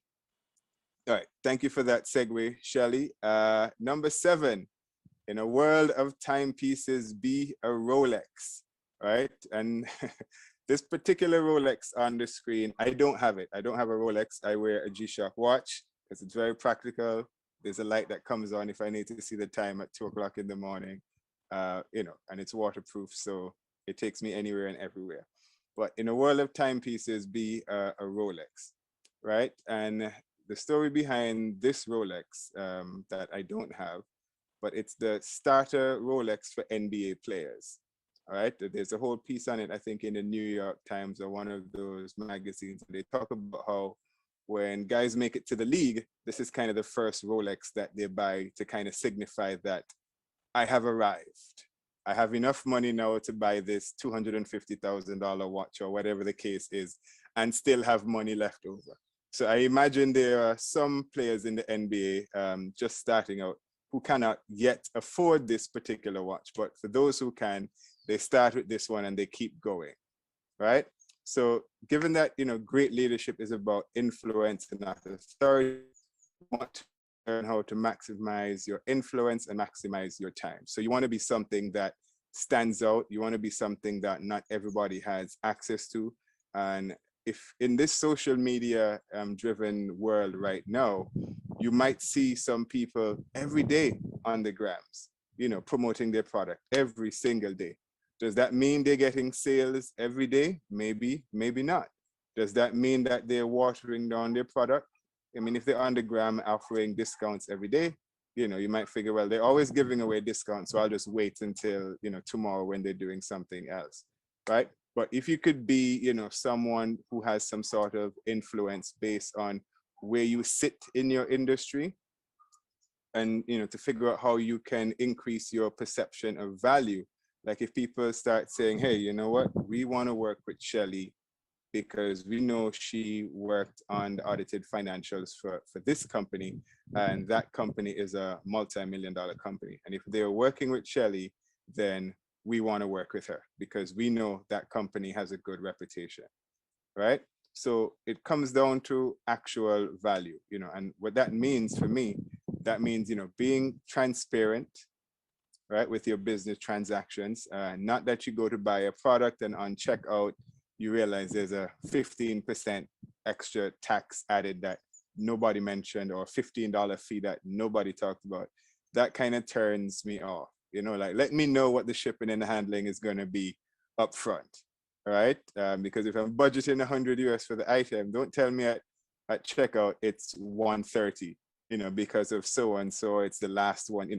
All right. Thank you for that segue, Shelly. Number 7, in a world of timepieces, be a Rolex. Right. And this particular Rolex on the screen, I don't have it. I don't have a Rolex. I wear a G-Shock watch because it's very practical. There's a light that comes on if I need to see the time at 2 o'clock in the morning. And it's waterproof, so it takes me anywhere and everywhere. But in a world of timepieces, be a Rolex, right? And the story behind this Rolex that I don't have, but it's the starter Rolex for NBA players, all right? There's a whole piece on it, I think, in the New York Times or one of those magazines. They talk about how when guys make it to the league, this is kind of the first Rolex that they buy to kind of signify that I have arrived. I have enough money now to buy this $250,000 watch or whatever the case is, and still have money left over. So I imagine there are some players in the NBA just starting out who cannot yet afford this particular watch. But for those who can, they start with this one and they keep going, right? So given that, great leadership is about influence and not authority, you want to learn how to maximize your influence and maximize your time. So you want to be something that stands out. You want to be something that not everybody has access to. And if in this social media driven world right now, you might see some people every day on the grams, promoting their product every single day. Does that mean they're getting sales every day? Maybe, maybe not. Does that mean that they're watering down their product? I mean, if they're on the gram offering discounts every day, you might figure, well, they're always giving away discounts, so I'll just wait until, tomorrow when they're doing something else, right? But if you could be, someone who has some sort of influence based on where you sit in your industry and, to figure out how you can increase your perception of value. Like if people start saying, hey, you know what, we want to work with Shelly because we know she worked on the audited financials for this company, and that company is a multi-million-dollar company. And if they're working with Shelly, then we want to work with her because we know that company has a good reputation, right? So it comes down to actual value, and what that means for me, that means, being transparent, right, with your business transactions. Not that you go to buy a product and on checkout, you realize there's a 15% extra tax added that nobody mentioned, or $15 fee that nobody talked about. That kind of turns me off. Like, let me know what the shipping and the handling is going to be up front. All right. Because if I'm budgeting 100 US for the item, don't tell me at checkout it's 130, because of so and so, it's the last one.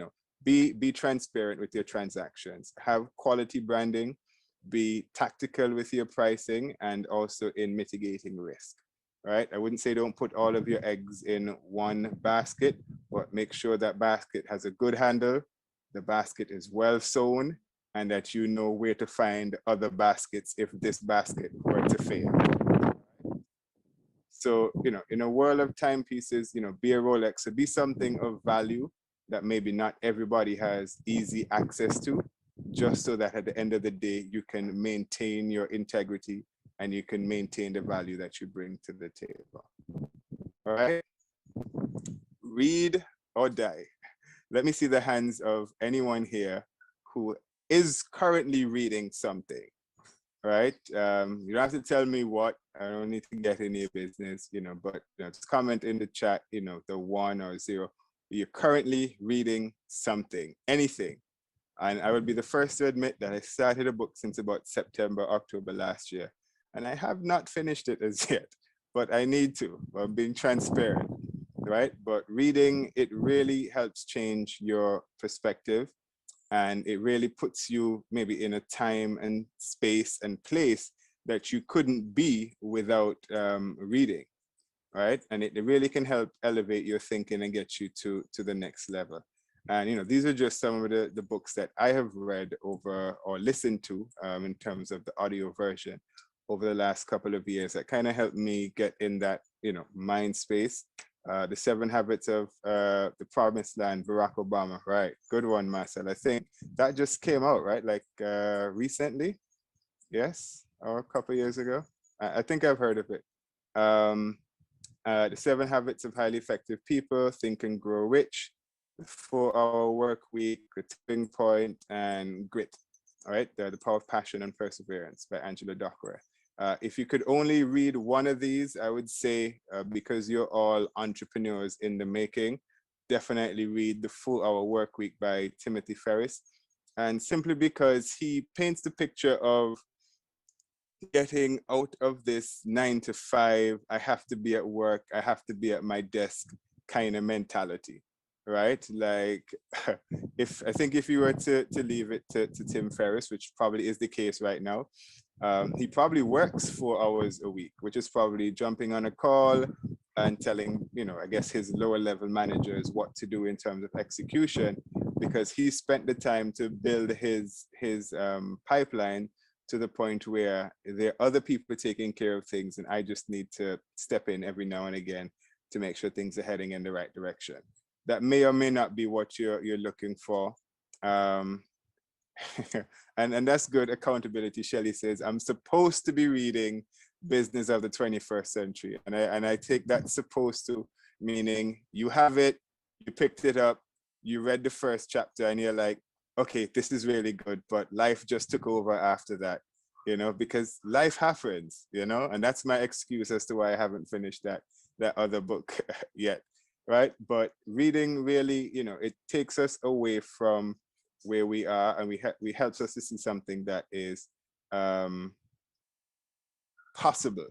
Be transparent with your transactions, have quality branding, be tactical with your pricing, and also in mitigating risk, right? I wouldn't say don't put all of your eggs in one basket, but make sure that basket has a good handle, the basket is well sewn, and that you know where to find other baskets if this basket were to fail. So, in a world of timepieces, be a Rolex, so be something of value that maybe not everybody has easy access to, just so that at the end of the day, you can maintain your integrity and you can maintain the value that you bring to the table. All right. Read or die. Let me see the hands of anyone here who is currently reading something. Right? You don't have to tell me what. I don't need to get in your business, but just comment in the chat, the 1 or 0. You're currently reading something, anything. And I would be the first to admit that I started a book since about September, October last year. And I have not finished it as yet, but I need to. I'm being transparent, right? But reading, it really helps change your perspective. And it really puts you maybe in a time and space and place that you couldn't be without reading, right? And it really can help elevate your thinking and get you to the next level. And these are just some of the books that I have read over or listened to in terms of the audio version over the last couple of years that kind of helped me get in that mind space. The 7 Habits of the Promised Land, Barack Obama, right? Good one, Marcel. I think that just came out, right? Like recently, yes, or a couple of years ago. I think I've heard of it. The 7 Habits of Highly Effective People, Think and Grow Rich, the 4-Hour Work Week, The Tipping Point, and Grit. All right, the Power of Passion and Perseverance by Angela Duckworth. If you could only read one of these, I would say, because you're all entrepreneurs in the making, definitely read The 4-Hour Work Week by Timothy Ferriss. And simply because he paints the picture of getting out of this 9 to 5, I have to be at work, I have to be at my desk kind of mentality, right? Like, if you were to leave it to Tim Ferriss, which probably is the case right now, he probably works 4 hours a week, which is probably jumping on a call and telling, I guess his lower level managers what to do in terms of execution, because he spent the time to build his pipeline to the point where there are other people taking care of things, and I just need to step in every now and again to make sure things are heading in the right direction. That may or may not be what you're looking for. And that's good accountability. Shelley says, I'm supposed to be reading Business of the 21st Century. And I take that supposed to, meaning you have it, you picked it up, you read the first chapter, and you're like, okay, this is really good, but life just took over after that, because life happens, and that's my excuse as to why I haven't finished that other book yet, right? But reading really, it takes us away from where we are, and we helps us to see something that is possible,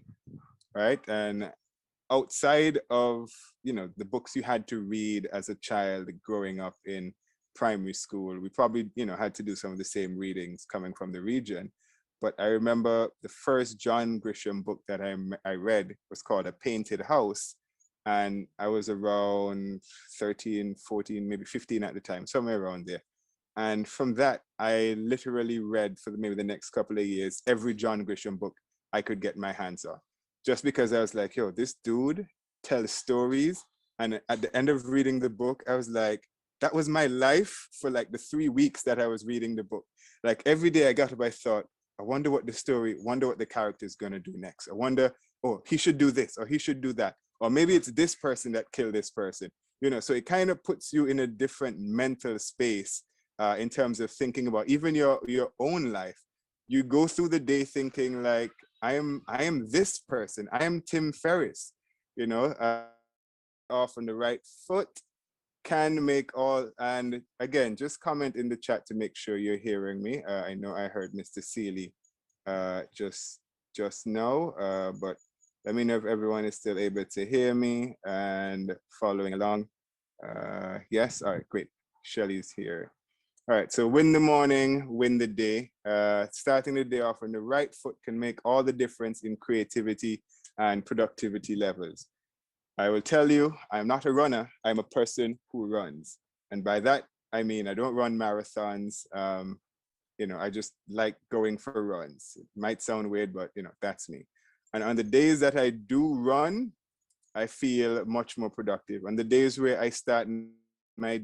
right? And outside of the books you had to read as a child growing up in primary school, we probably had to do some of the same readings coming from the region. But I remember the first John Grisham book that I read was called A Painted House, and I was around 13, 14, maybe 15 at the time, somewhere around there. And from that, I literally read for maybe the next couple of years every John Grisham book I could get my hands on, just because I was like, yo, this dude tells stories. And at the end of reading the book, I was like, that was my life for like the 3 weeks that I was reading the book. Like every day I got up, I thought, I wonder what the character is going to do next. I wonder, oh, he should do this or he should do that. Or maybe it's this person that killed this person. So it kind of puts you in a different mental space in terms of thinking about even your own life. You go through the day thinking like, I am this person. I am Tim Ferriss, off on the right foot can make all. And again, just comment in the chat to make sure you're hearing me. I know I heard Mr. Seeley just now, but let me know if everyone is still able to hear me and following along. Yes, all right, great. Shelley's here. All right, so win the morning, win the day. Starting the day off on the right foot can make all the difference in creativity and productivity levels. I will tell you, I'm not a runner, I'm a person who runs. And by that, I mean, I don't run marathons. I just like going for runs. It might sound weird, but that's me. And on the days that I do run, I feel much more productive. And the days where I start my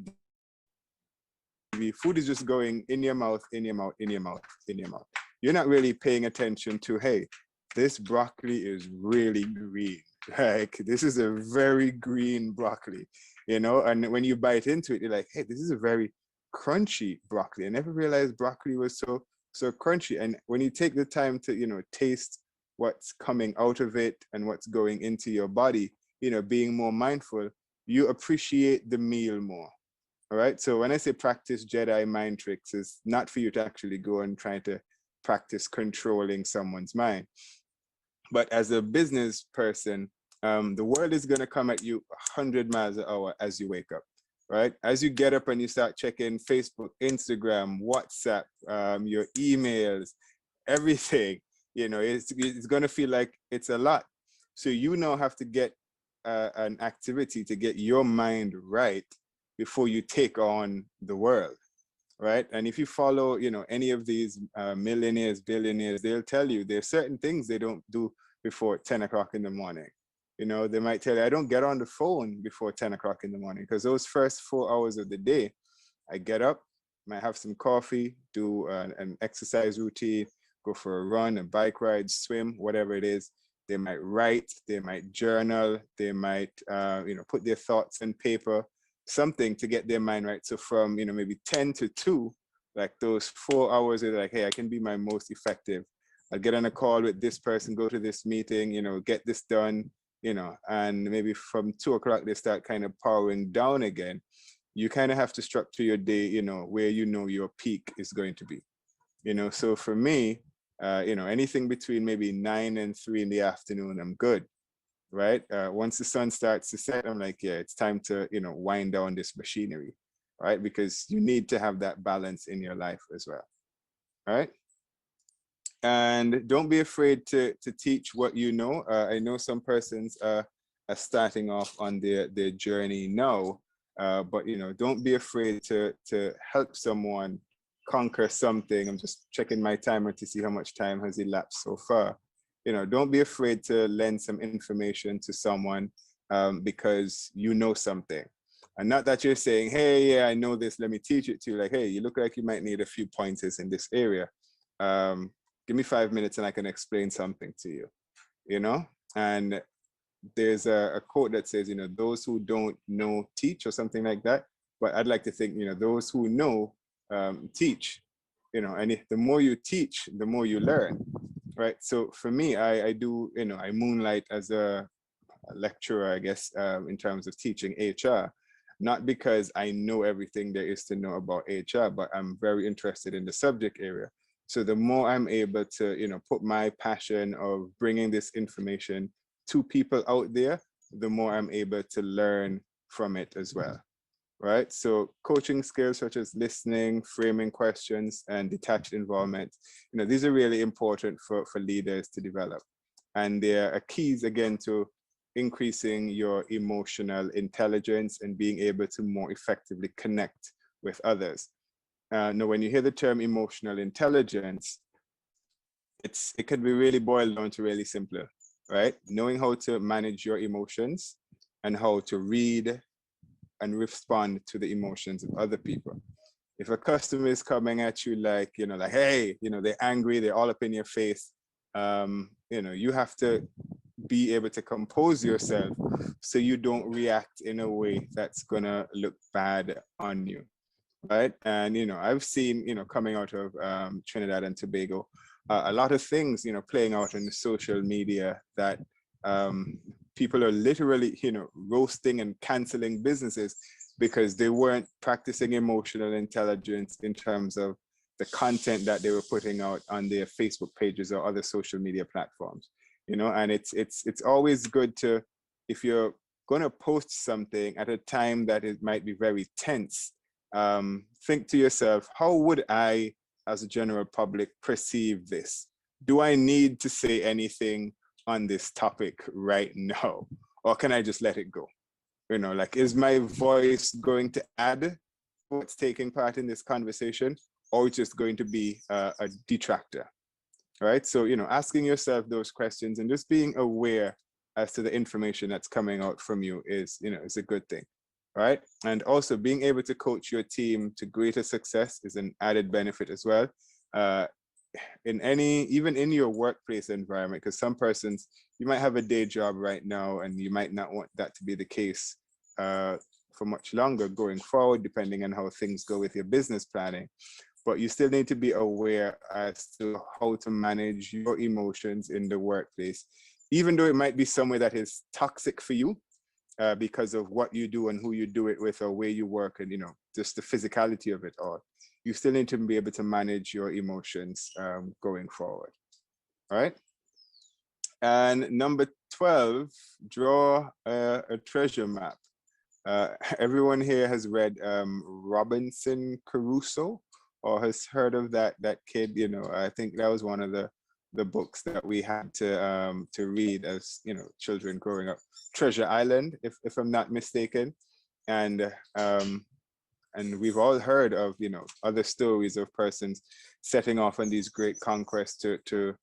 food is just going in your mouth, in your mouth, in your mouth, in your mouth. You're not really paying attention to, hey, this broccoli is really green. Like, this is a very green broccoli, you know? And when you bite into it, you're like, hey, this is a very crunchy broccoli. I never realized broccoli was so crunchy. And when you take the time to, you know, taste what's coming out of it and what's going into your body, you know, being more mindful, you appreciate the meal more. All right. So when I say practice Jedi mind tricks, it's not for you to actually go and try to practice controlling someone's mind. But as a business person, the world is going to come at you 100 miles an hour as you wake up, right? As you get up and you start checking Facebook, Instagram, WhatsApp, your emails, everything, you know, it's going to feel like it's a lot. So you now have to get an activity to get your mind right before you take on the world, right? And if you follow, you know, any of these millionaires, billionaires, they'll tell you there's certain things they don't do before 10 o'clock in the morning. You know, they might tell you, I don't get on the phone before 10 o'clock in the morning, because those first 4 hours of the day, I get up, might have some coffee, do an exercise routine, go for a run, a bike ride, swim, whatever it is. They might write, they might journal, they might, you know, put their thoughts in paper, something to get their mind right. So from, you know, maybe 10 to 2, like those 4 hours are like, hey, I can be my most effective. I'll get on a call with this person, go to this meeting, you know, get this done, you know, and maybe from 2 o'clock, they start kind of powering down again. You kind of have to structure your day, you know, where you know your peak is going to be, you know. So for me, you know, anything between maybe 9 and 3 in the afternoon, I'm good. Right. Once the sun starts to set, I'm like, yeah, it's time to, you know, wind down this machinery, right? Because you need to have that balance in your life as well. Right. And don't be afraid to teach what you know. I know some persons are starting off on their journey now, but, you know, don't be afraid to help someone conquer something. I'm just checking my timer to see how much time has elapsed so far. You know, don't be afraid to lend some information to someone because you know something. And not that you're saying, hey, yeah, I know this, let me teach it to you. Like, hey, you look like you might need a few pointers in this area. Give me 5 minutes and I can explain something to you, you know? And there's a quote that says, you know, those who don't know teach, or something like that. But I'd like to think, you know, those who know teach, you know, and the more you teach, the more you learn. Right. So for me, I do, you know, I moonlight as a lecturer, I guess, in terms of teaching HR, not because I know everything there is to know about HR, but I'm very interested in the subject area. So the more I'm able to, you know, put my passion of bringing this information to people out there, the more I'm able to learn from it as well. Right. So coaching skills such as listening, framing questions, and detached involvement, you know, these are really important for leaders to develop. And they are keys, again, to increasing your emotional intelligence and being able to more effectively connect with others. Now, when you hear the term emotional intelligence, it can be really boiled down to really simple, right? Knowing how to manage your emotions and how to read and respond to the emotions of other people. If a customer is coming at you like, you know, like, hey, you know, they're angry, they're all up in your face, you know, you have to be able to compose yourself so you don't react in a way that's gonna look bad on you, right? And, you know, I've seen, you know, coming out of Trinidad and Tobago, a lot of things, you know, playing out on the social media that people are literally, you know, roasting and canceling businesses because they weren't practicing emotional intelligence in terms of the content that they were putting out on their Facebook pages or other social media platforms, you know. And it's always good to, if you're going to post something at a time that it might be very tense, think to yourself, how would I, as a general public, perceive this? Do I need to say anything on this topic right now, or can I just let it go? You know, like, is my voice going to add what's taking part in this conversation, or it's just going to be a detractor? Right. So, you know, asking yourself those questions and just being aware as to the information that's coming out from you is, is a good thing, right? And also being able to coach your team to greater success is an added benefit as well. Even in your workplace environment, because some persons, you might have a day job right now and you might not want that to be the case for much longer going forward, depending on how things go with your business planning. But you still need to be aware as to how to manage your emotions in the workplace, even though it might be somewhere that is toxic for you because of what you do and who you do it with or where you work and, just the physicality of it all. You still need to be able to manage your emotions going forward. All right. And number 12, draw a treasure map. Everyone here has read Robinson Crusoe or has heard of that kid. I think that was one of the books that we had to read as children growing up. Treasure Island, if I'm not mistaken, and we've all heard of other stories of persons setting off on these great conquests to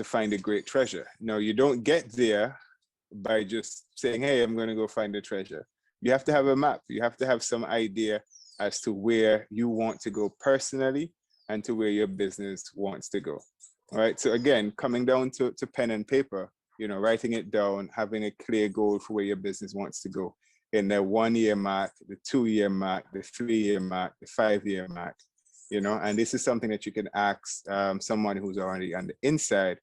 find a great treasure. No, you don't get there by just saying, hey, I'm going to go find a treasure. You have to have a map. You have to have some idea as to where you want to go personally and to where your business wants to go. All right. So again, coming down to pen and paper, writing it down, having a clear goal for where your business wants to go in the 1 year mark, the 2 year mark, the 3 year mark, the 5 year mark, and this is something that you can ask someone who's already on the inside.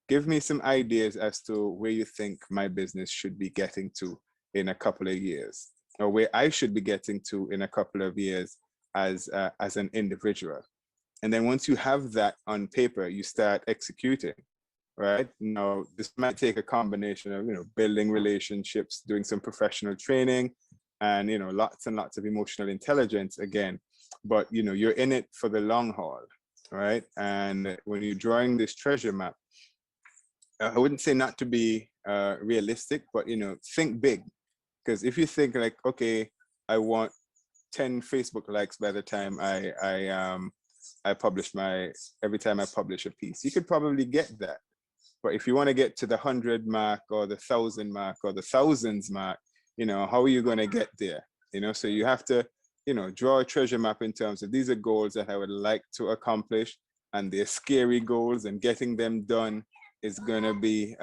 Give me some ideas as to where you think my business should be getting to in a couple of years, or where I should be getting to in a couple of years as an individual. And then once you have that on paper, you start executing, right? Now, this might take a combination of, building relationships, doing some professional training, and, lots and lots of emotional intelligence again. But, you're in it for the long haul, right? And when you're drawing this treasure map, I wouldn't say not to be realistic, but, think big. Because if you think like, okay, I want 10 Facebook likes by the time I publish every time I publish a piece, you could probably get that. But if you want to get to the 100 mark or the 1,000 mark or the thousands mark, how are you going to get there? So you have to, draw a treasure map in terms of these are goals that I would like to accomplish, and they're scary goals, and getting them done is going to be,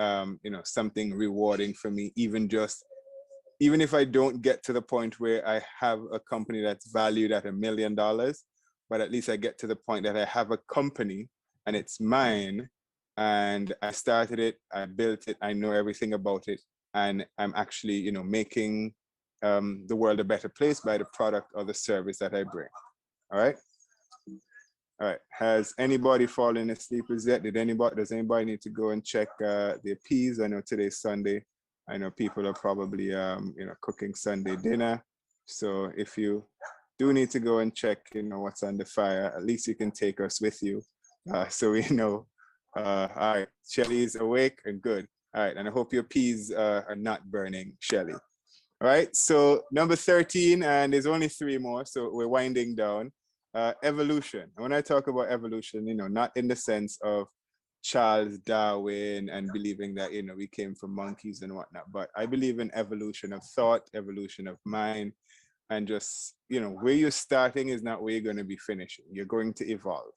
something rewarding for me, even if I don't get to the point where I have a company that's valued at $1 million, but at least I get to the point that I have a company and it's mine, and I started it, I built it, I know everything about it, and I'm actually, making the world a better place by the product or the service that I bring. All right. All right. Has anybody fallen asleep as yet? Does anybody need to go and check their peas? I know today's Sunday. I know people are probably, cooking Sunday dinner. So if you do need to go and check, what's on the fire, at least you can take us with you. So we know. All right, Shelly's awake and good. All right, and I hope your peas are not burning, Shelly. All right, so number 13, and there's only 3 more, so we're winding down. Evolution. And when I talk about evolution, not in the sense of Charles Darwin and believing that, we came from monkeys and whatnot, but I believe in evolution of thought, evolution of mind, and just, where you're starting is not where you're going to be finishing. You're going to evolve,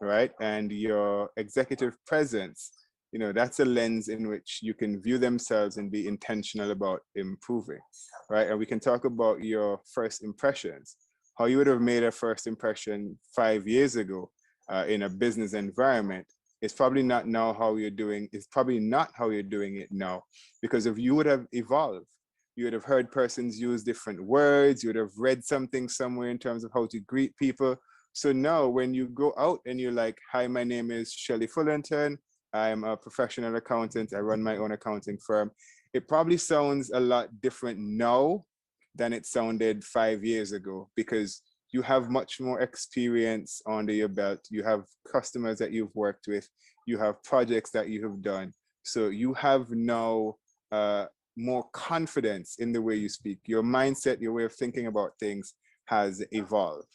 right? And your executive presence, that's a lens in which you can view themselves and be intentional about improving, right? And we can talk about your first impressions, how you would have made a first impression 5 years ago in a business environment. It's probably not now how you're doing. It's probably not how you're doing it now, because if you would have evolved, you would have heard persons use different words. You would have read something somewhere in terms of how to greet people. So now when you go out and you're like, hi, my name is Shelley Fullerton. I'm a professional accountant. I run my own accounting firm. It probably sounds a lot different now than it sounded 5 years ago, because you have much more experience under your belt. You have customers that you've worked with. You have projects that you have done. So you have now more confidence in the way you speak. Your mindset, your way of thinking about things has evolved,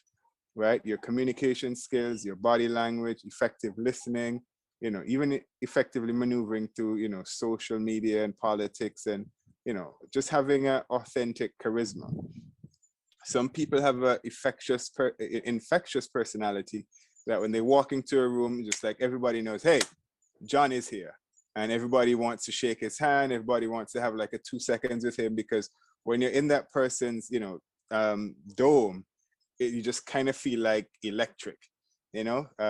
right? Your communication skills, your body language, effective listening, even effectively maneuvering through, social media and politics, and, just having an authentic charisma. Some people have a infectious personality that when they walk into a room, just like everybody knows, hey, John is here. And everybody wants to shake his hand. Everybody wants to have like a 2 seconds with him, because when you're in that person's, dome, you just kind of feel like electric.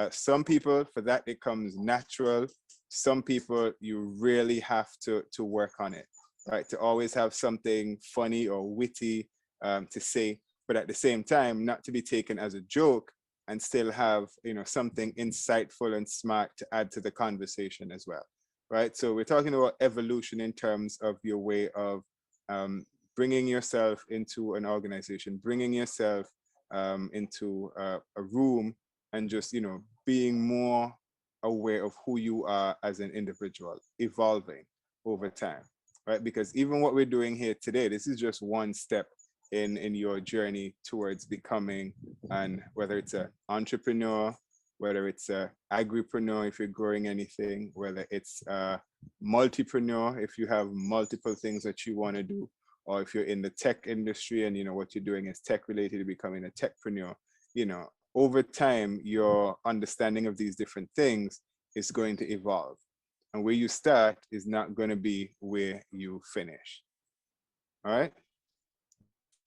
Some people, for that, it comes natural. Some people, you really have to work on it, right? To always have something funny or witty to say, but at the same time, not to be taken as a joke, and still have, something insightful and smart to add to the conversation as well, right? So we're talking about evolution in terms of your way of bringing yourself into an organization, bringing yourself into a room, and just, being more aware of who you are as an individual, evolving over time, right? Because even what we're doing here today, this is just one step in your journey towards becoming, and whether it's an entrepreneur, whether it's a agripreneur if you're growing anything, whether it's a multipreneur if you have multiple things that you want to do, or if you're in the tech industry and what you're doing is tech related, to becoming a techpreneur, over time your understanding of these different things is going to evolve, and where you start is not going to be where you finish. All right.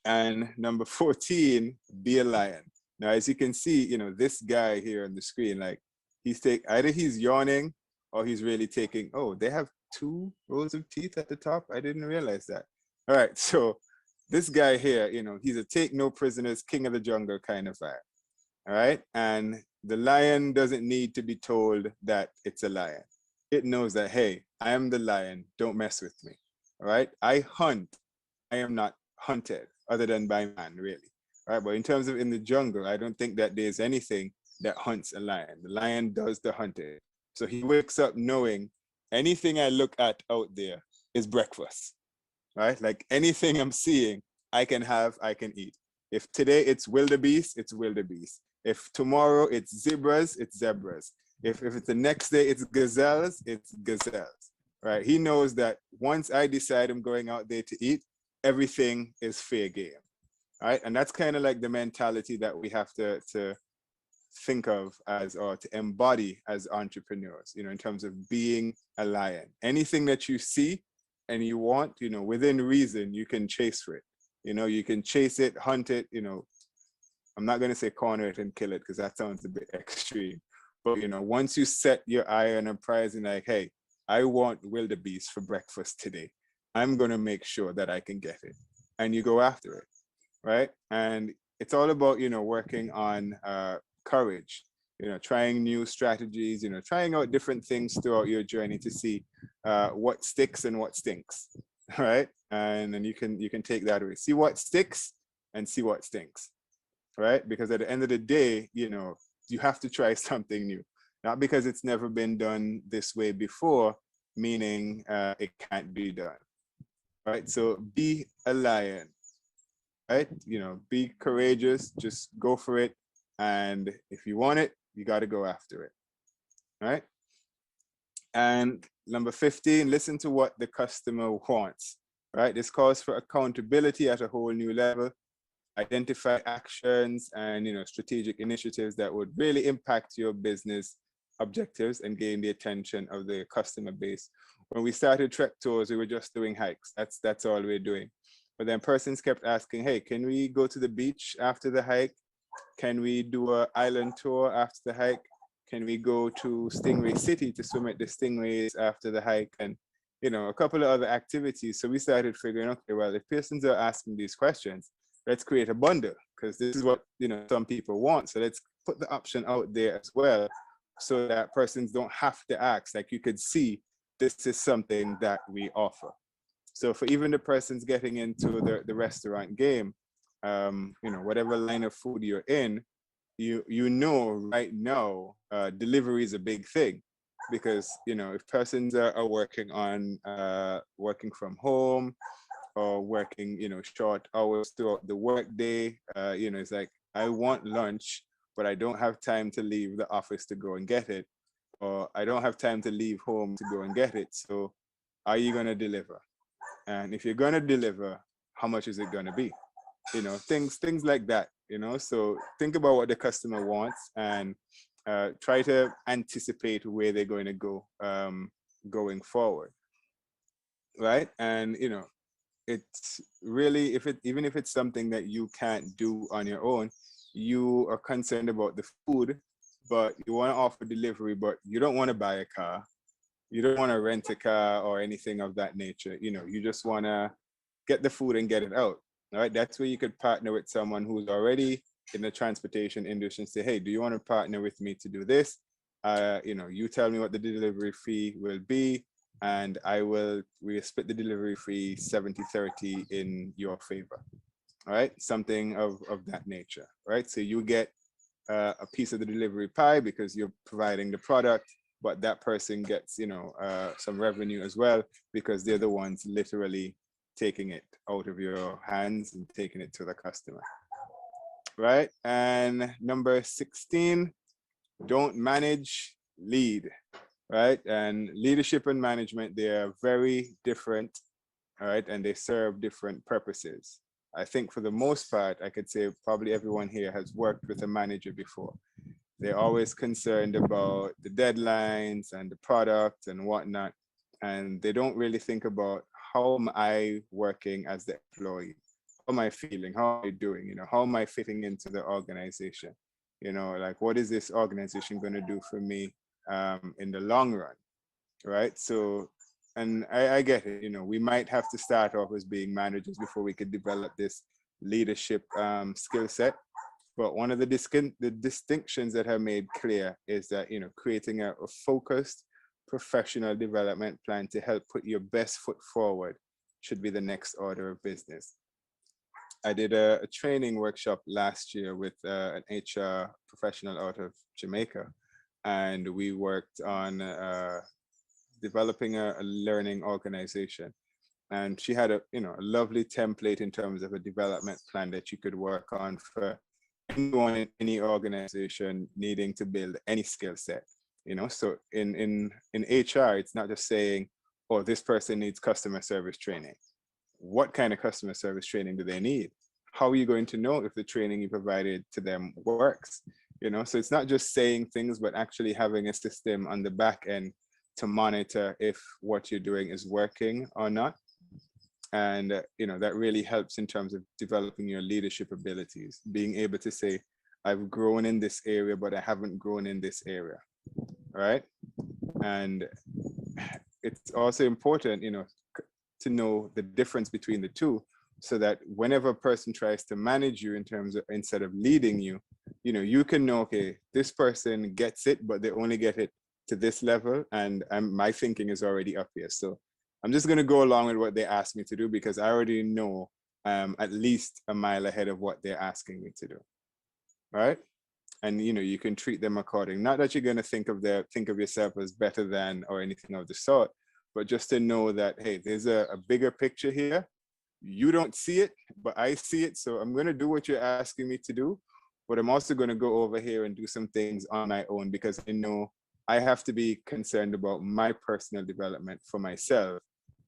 And number 14, be a lion. Now, as you can see, this guy here on the screen, like either he's yawning or he's really taking, oh, they have 2 rows of teeth at the top. I didn't realize that. All right. So this guy here, he's a take no prisoners, king of the jungle kind of vibe. All right. And the lion doesn't need to be told that it's a lion. It knows that, hey, I am the lion. Don't mess with me. All right. I hunt. I am not hunted, other than by man, really. All right, but in terms of in the jungle, I don't think that there's anything that hunts a lion. The lion does the hunting. So he wakes up knowing anything I look at out there is breakfast, right? Like anything I'm seeing, I can have, I can eat. If today it's wildebeest, it's wildebeest. If tomorrow it's zebras, it's zebras. If it's the next day it's gazelles, it's gazelles, right? He knows that once I decide I'm going out there to eat, everything is fair game, right? And that's kind of like the mentality that we have to think of as, or to embody as entrepreneurs, in terms of being a lion. Anything that you see and you want, within reason, you can chase for it. You can chase it, hunt it, I'm not going to say corner it and kill it, because that sounds a bit extreme. But, once you set your eye on a prize and like, hey, I want wildebeest for breakfast today, I'm going to make sure that I can get it. And you go after it, right? And it's all about, working on courage, trying new strategies, trying out different things throughout your journey to see what sticks and what stinks, right? And then you can take that away. See what sticks and see what stinks, right? Because at the end of the day, you have to try something new. Not because it's never been done this way before, meaning it can't be done. Right? So be a lion, right? Be courageous, just go for it. And if you want it, you got to go after it, right? And number 15, listen to what the customer wants, right? This calls for accountability at a whole new level. Identify actions and, strategic initiatives that would really impact your business objectives and gain the attention of the customer base. When we started Trek Tours, we were just doing hikes. That's all we're doing. But then persons kept asking, hey, can we go to the beach after the hike? Can we do an island tour after the hike? Can we go to Stingray City to swim at the stingrays after the hike? And, a couple of other activities. So we started figuring, okay, well, if persons are asking these questions, let's create a bundle, because this is what, some people want. So let's put the option out there as well, so that persons don't have to ask. Like, you could see this is something that we offer. So for even the persons getting into the restaurant game, whatever line of food you're in, right now, delivery is a big thing, because, if persons are working on working from home, or working, short hours throughout the workday, it's like, I want lunch, but I don't have time to leave the office to go and get it. or I don't have time to leave home to go and get it. So are you going to deliver? And if you're going to deliver, how much is it going to be? You know, things like that, you know. So think about what the customer wants and try to anticipate where they're going to go going forward, right? And you know, it's really, even if it's something that you can't do on your own, you are concerned about the food, but you want to offer delivery, but you don't want to buy a car, you don't want to rent a car or anything of that nature. You know, you just want to get the food and get it out. All right, that's where you could partner with someone who's already in the transportation industry and say, hey, do you want to partner with me to do this? You know, you tell me what the delivery fee will be, and we'll split the delivery fee 70-30 in your favor. All right, something of that nature, right? So you get a piece of the delivery pie because you're providing the product, but that person gets, you know, some revenue as well because they're the ones literally taking it out of your hands and taking it to the customer, right? And number 16, don't manage, lead, right? And leadership and management, they are very different, all right? And they serve different purposes. I think for the most part, I could say probably everyone here has worked with a manager before. They're always concerned about the deadlines and the product and whatnot. And they don't really think about, how am I working as the employee? How am I feeling? How am I doing? You know, how am I fitting into the organization? You know, like, what is this organization going to do for me in the long run? Right. So, and I get it, you know, we might have to start off as being managers before we could develop this leadership skill set. But one of the distinctions that are made clear is that, you know, creating a focused professional development plan to help put your best foot forward should be the next order of business. I did a training workshop last year with an HR professional out of Jamaica, and we worked on developing a learning organization. And she had a, you know, a lovely template in terms of a development plan that you could work on for anyone in any organization needing to build any skill set. You know, so in HR, it's not just saying, oh, this person needs customer service training. What kind of customer service training do they need? How are you going to know if the training you provided to them works? You know, so it's not just saying things, but actually having a system on the back end to monitor if what you're doing is working or not. And, you know, that really helps in terms of developing your leadership abilities, being able to say, I've grown in this area, but I haven't grown in this area, right? And it's also important, you know, to know the difference between the two, so that whenever a person tries to manage you in terms of, instead of leading you, you know, you can know, okay, this person gets it, but they only get it to this level, and my thinking is already up here. So I'm just going to go along with what they asked me to do because I already know at least a mile ahead of what they're asking me to do, right? And you know, you can treat them according. Not that you're going to think of yourself as better than or anything of the sort, but just to know that, hey, there's a bigger picture here. You don't see it, but I see it. So I'm going to do what you're asking me to do, but I'm also going to go over here and do some things on my own because I know I have to be concerned about my personal development for myself.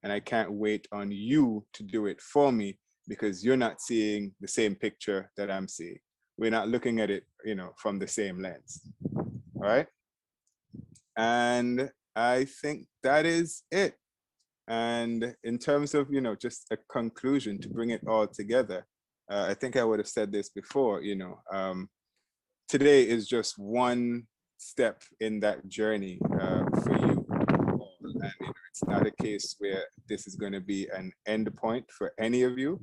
And I can't wait on you to do it for me because you're not seeing the same picture that I'm seeing. We're not looking at it, you know, from the same lens. All right. And I think that is it. And in terms of, you know, just a conclusion to bring it all together, I think I would have said this before, you know, today is just one step in that journey for you. And you know, it's not a case where this is going to be an end point for any of you.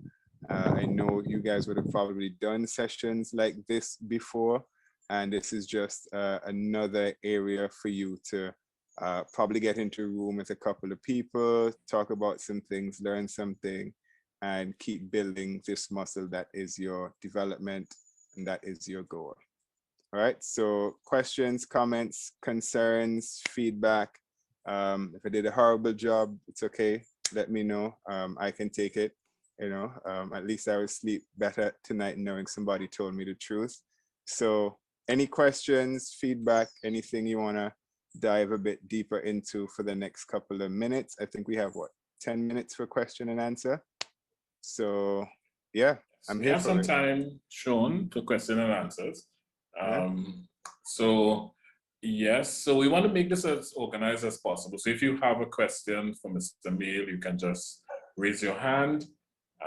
I know you guys would have probably done sessions like this before, and this is just another area for you to probably get into a room with a couple of people, talk about some things, learn something, and keep building this muscle that is your development and that is your goal. All right, so questions, comments, concerns, feedback. If I did a horrible job, it's okay. Let me know. I can take it. You know, at least I will sleep better tonight knowing somebody told me the truth. So any questions, feedback, anything you want to dive a bit deeper into for the next couple of minutes. I think we have what, 10 minutes for question and answer. So yeah, I'm we here have for some it. time, Sean, for question and answers. Yeah. So yes, so we want to make this as organized as possible. So if you have a question for Mr. Mail, you can just raise your hand,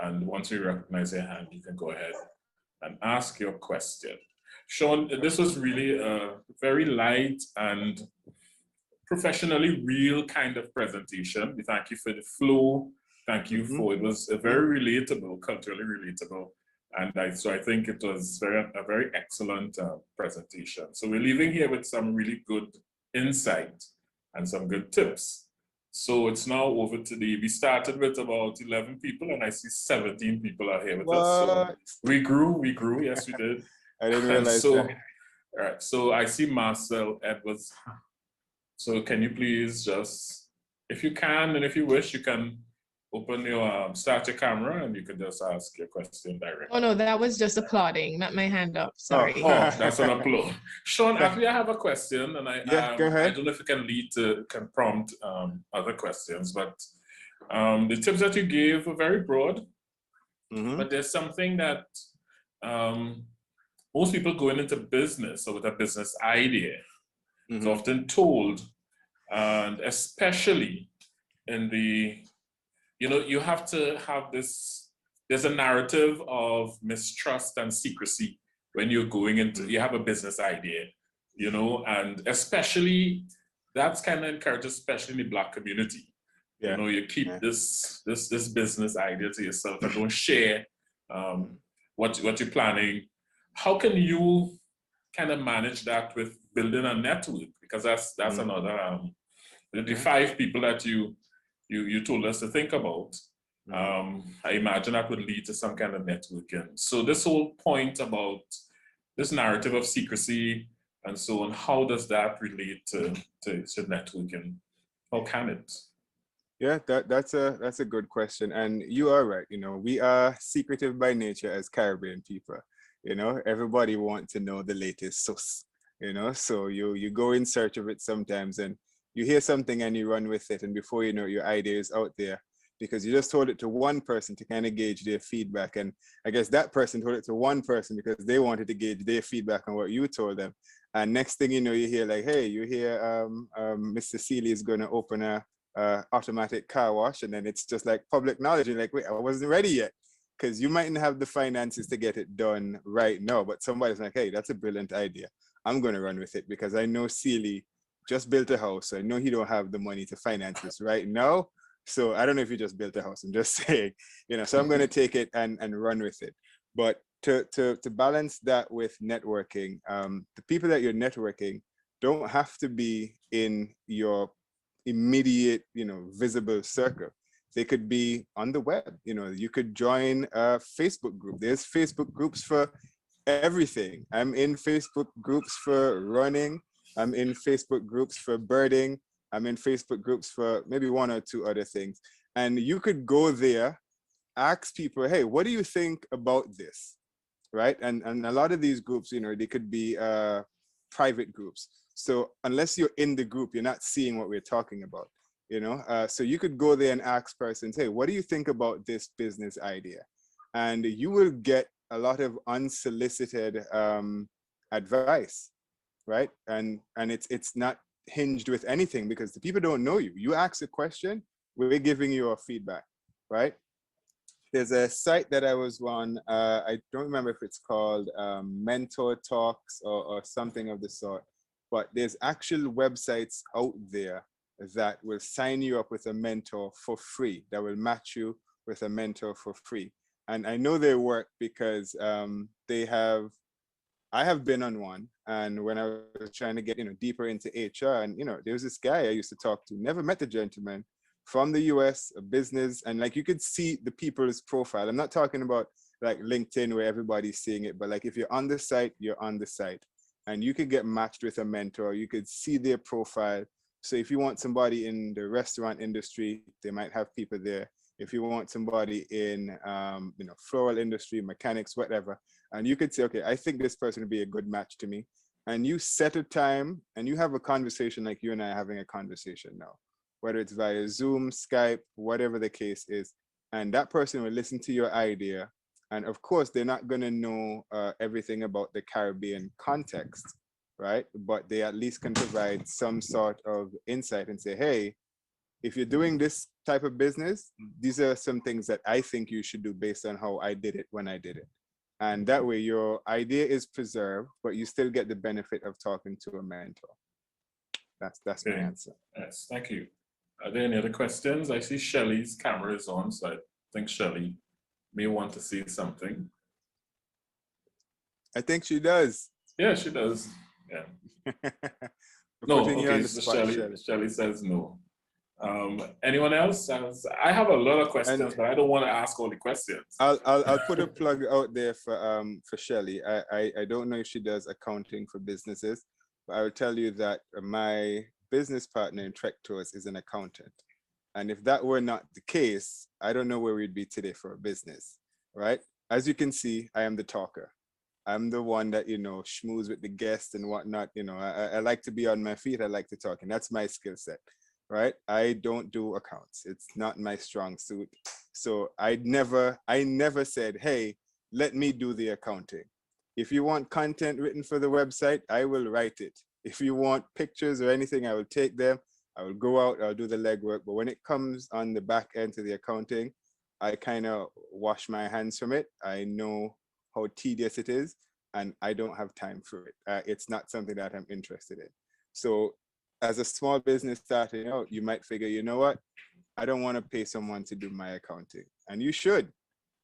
and once we recognize your hand, you can go ahead and ask your question. Sean, this was really a very light and professionally real kind of presentation. We thank you for the flow. Thank you for, it was a very relatable, culturally relatable. And so I think it was a very excellent presentation. So we're leaving here with some really good insight and some good tips. So it's now over to we started with about 11 people, and I see 17 people are here with us. So we grew, yes we did. I didn't realize so, that. All right, so I see Marcel Edwards. So can you please just, if you can and if you wish, you can open your, start your camera and you can just ask your question directly. Oh no, that was just applauding, not my hand up, sorry. Oh, that's an applaud. Sean, actually I have a question, and Yeah, go ahead. I don't know if it can prompt other questions, but the tips that you gave were very broad, but there's something that most people going into business or with a business idea, it's often told, and especially in the, you have to have this, there's a narrative of mistrust and secrecy when you're going into, you have a business idea, and especially that's kind of encouraged, especially in the Black community. Yeah. You keep this business idea to yourself and don't share what you're planning. How can you kind of manage that with building a network? Because that's another the 5 people that you told us to think about. I imagine that would lead to some kind of networking. So this whole point about this narrative of secrecy and so on, how does that relate to networking? How can it? Yeah, that's a good question, and you are right. We are secretive by nature as Caribbean people. Everybody wants to know the latest sauce. So you go in search of it sometimes, and you hear something and you run with it, and before you know it, your idea is out there because you just told it to one person to kind of gauge their feedback, and I guess that person told it to one person because they wanted to gauge their feedback on what you told them. And next thing you know, you hear like, hey, Mr. Seeley is going to open a automatic car wash, and then it's just like public knowledge. You're like, wait, I wasn't ready yet, because you mightn't have the finances to get it done right now, but somebody's like, hey, that's a brilliant idea. I'm going to run with it because I know Seeley just built a house. So I know he don't have the money to finance this right now. So I don't know if he just built a house. I'm just saying, so I'm going to take it and run with it. But to balance that with networking, the people that you're networking don't have to be in your immediate, visible circle. They could be on the web. You could join a Facebook group. There's Facebook groups for everything. I'm in Facebook groups for running. I'm in Facebook groups for birding. I'm in Facebook groups for maybe 1 or 2 other things. And you could go there, ask people, hey, what do you think about this? Right? And a lot of these groups, they could be private groups. So unless you're in the group, you're not seeing what we're talking about, so you could go there and ask persons, hey, what do you think about this business idea? And you will get a lot of unsolicited advice, right? And it's not hinged with anything because the people don't know you. You ask a question, we're giving you a feedback, right? There's a site that I was on, I don't remember if it's called Mentor Talks or something of the sort, but there's actual websites out there that will sign you up with a mentor for free, that will match you with a mentor for free. And I know they work because I have been on one. And when I was trying to get, deeper into HR, and, there was this guy I used to talk to, never met the gentleman, from the US, a business, and like you could see the people's profile. I'm not talking about like LinkedIn where everybody's seeing it, but like if you're on the site, you're on the site. And you could get matched with a mentor. You could see their profile. So if you want somebody in the restaurant industry, they might have people there. If you want somebody in, floral industry, mechanics, whatever, and you could say, okay, I think this person would be a good match to me. and you set a time and you have a conversation like you and I are having a conversation now, whether it's via Zoom, Skype, whatever the case is, and that person will listen to your idea. And of course, they're not going to know everything about the Caribbean context, right? But they at least can provide some sort of insight and say, hey, if you're doing this type of business, these are some things that I think you should do based on how I did it when I did it. And that way your idea is preserved, but you still get the benefit of talking to a mentor. That's my answer. Yes, thank you. Are there any other questions? I see Shelley's camera is on, so I think Shelley may want to say something. I think she does. Yeah, she does. Yeah. No, okay, so Shelley says no. Anyone else? I have a lot of questions, but I don't want to ask all the questions. I'll put a plug out there for Shelley. I don't know if she does accounting for businesses, but I will tell you that my business partner in Trek Tours is an accountant. And if that were not the case, I don't know where we'd be today for a business, right? As you can see, I am the talker. I'm the one that, schmooze with the guests and whatnot. I like to be on my feet. I like to talk, and that's my skill set. Right? I don't do accounts. It's not my strong suit. So I never said, hey, let me do the accounting. If you want content written for the website, I will write it. If you want pictures or anything, I will take them. I will go out, I'll do the legwork. But when it comes on the back end to the accounting, I kind of wash my hands from it. I know how tedious it is, and I don't have time for it. It's not something that I'm interested in. So as a small business starting out, you might figure, you know what? I don't want to pay someone to do my accounting. And you should,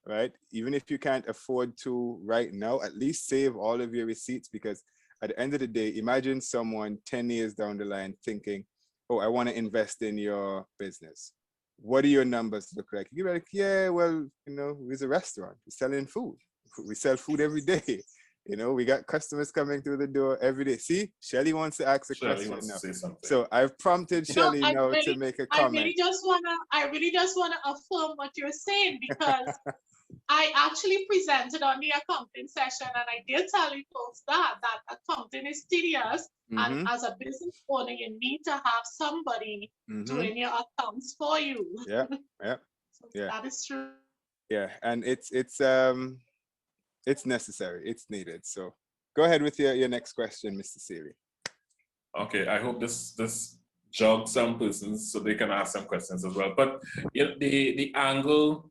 right? Even if you can't afford to right now, at least save all of your receipts, because at the end of the day, imagine someone 10 years down the line thinking, oh, I want to invest in your business. What do your numbers look like? You're like, yeah, well, we're a restaurant. We're selling food. We sell food every day. We got customers coming through the door every day. See, Shelley wants to ask a question now. So I've prompted Shelley now to make a comment. I really just wanna affirm what you're saying, because I actually presented on the accounting session, and I did tell you folks that accounting is tedious, and as a business owner, you need to have somebody doing your accounts for you. Yeah. So that is true. Yeah, and it's necessary, it's needed. So go ahead with your next question, Mr. Seeley. Okay, I hope this jogs some persons so they can ask some questions as well. But the angle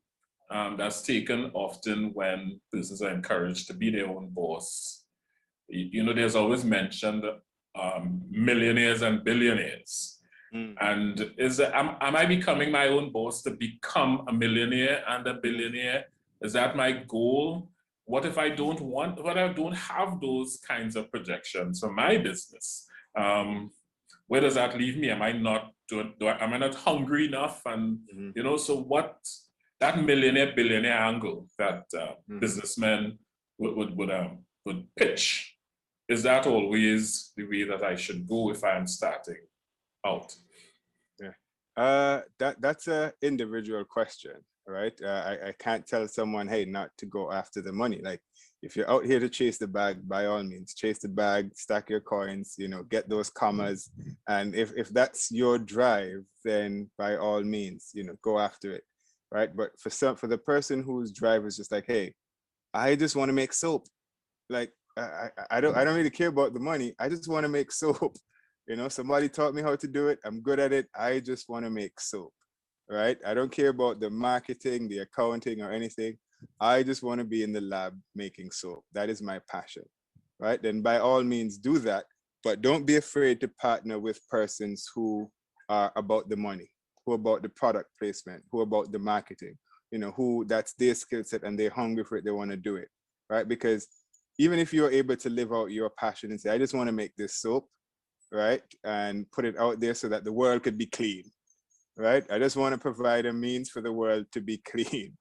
that's taken often when persons are encouraged to be their own boss, there's always mentioned millionaires and billionaires. And am I becoming my own boss to become a millionaire and a billionaire? Is that my goal? What if I don't have those kinds of projections for my business? Where does that leave me? Am I not hungry enough? And so what that millionaire billionaire angle that businessmen would pitch, is that always the way that I should go if I'm starting out? Yeah, that's an individual question. Right? I can't tell someone, hey, not to go after the money. Like, if you're out here to chase the bag, by all means, chase the bag, stack your coins, get those commas. And if that's your drive, then by all means, go after it. Right? But for the person whose drive is just like, hey, I just want to make soap. Like, I don't really care about the money. I just want to make soap. Somebody taught me how to do it. I'm good at it. I just want to make soap. Right? I don't care about the marketing, the accounting, or anything. I just want to be in the lab making soap. That is my passion. Right? Then by all means do that, but don't be afraid to partner with persons who are about the money, who are about the product placement, who are about the marketing, who that's their skill set and they're hungry for it, they want to do it. Right? Because even if you're able to live out your passion and say, I just want to make this soap, right? And put it out there so that the world could be clean. Right? I just want to provide a means for the world to be clean.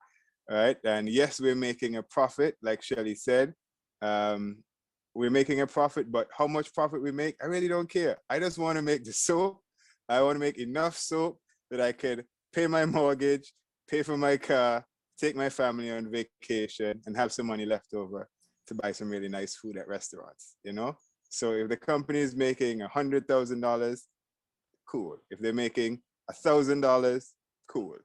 Right? And yes, we're making a profit, like Shelley said. We're making a profit, but how much profit we make, I really don't care. I just want to make the soap. I want to make enough soap that I could pay my mortgage, pay for my car, take my family on vacation, and have some money left over to buy some really nice food at restaurants, So if the company is making $100,000, cool. If they're making $1,000, cool.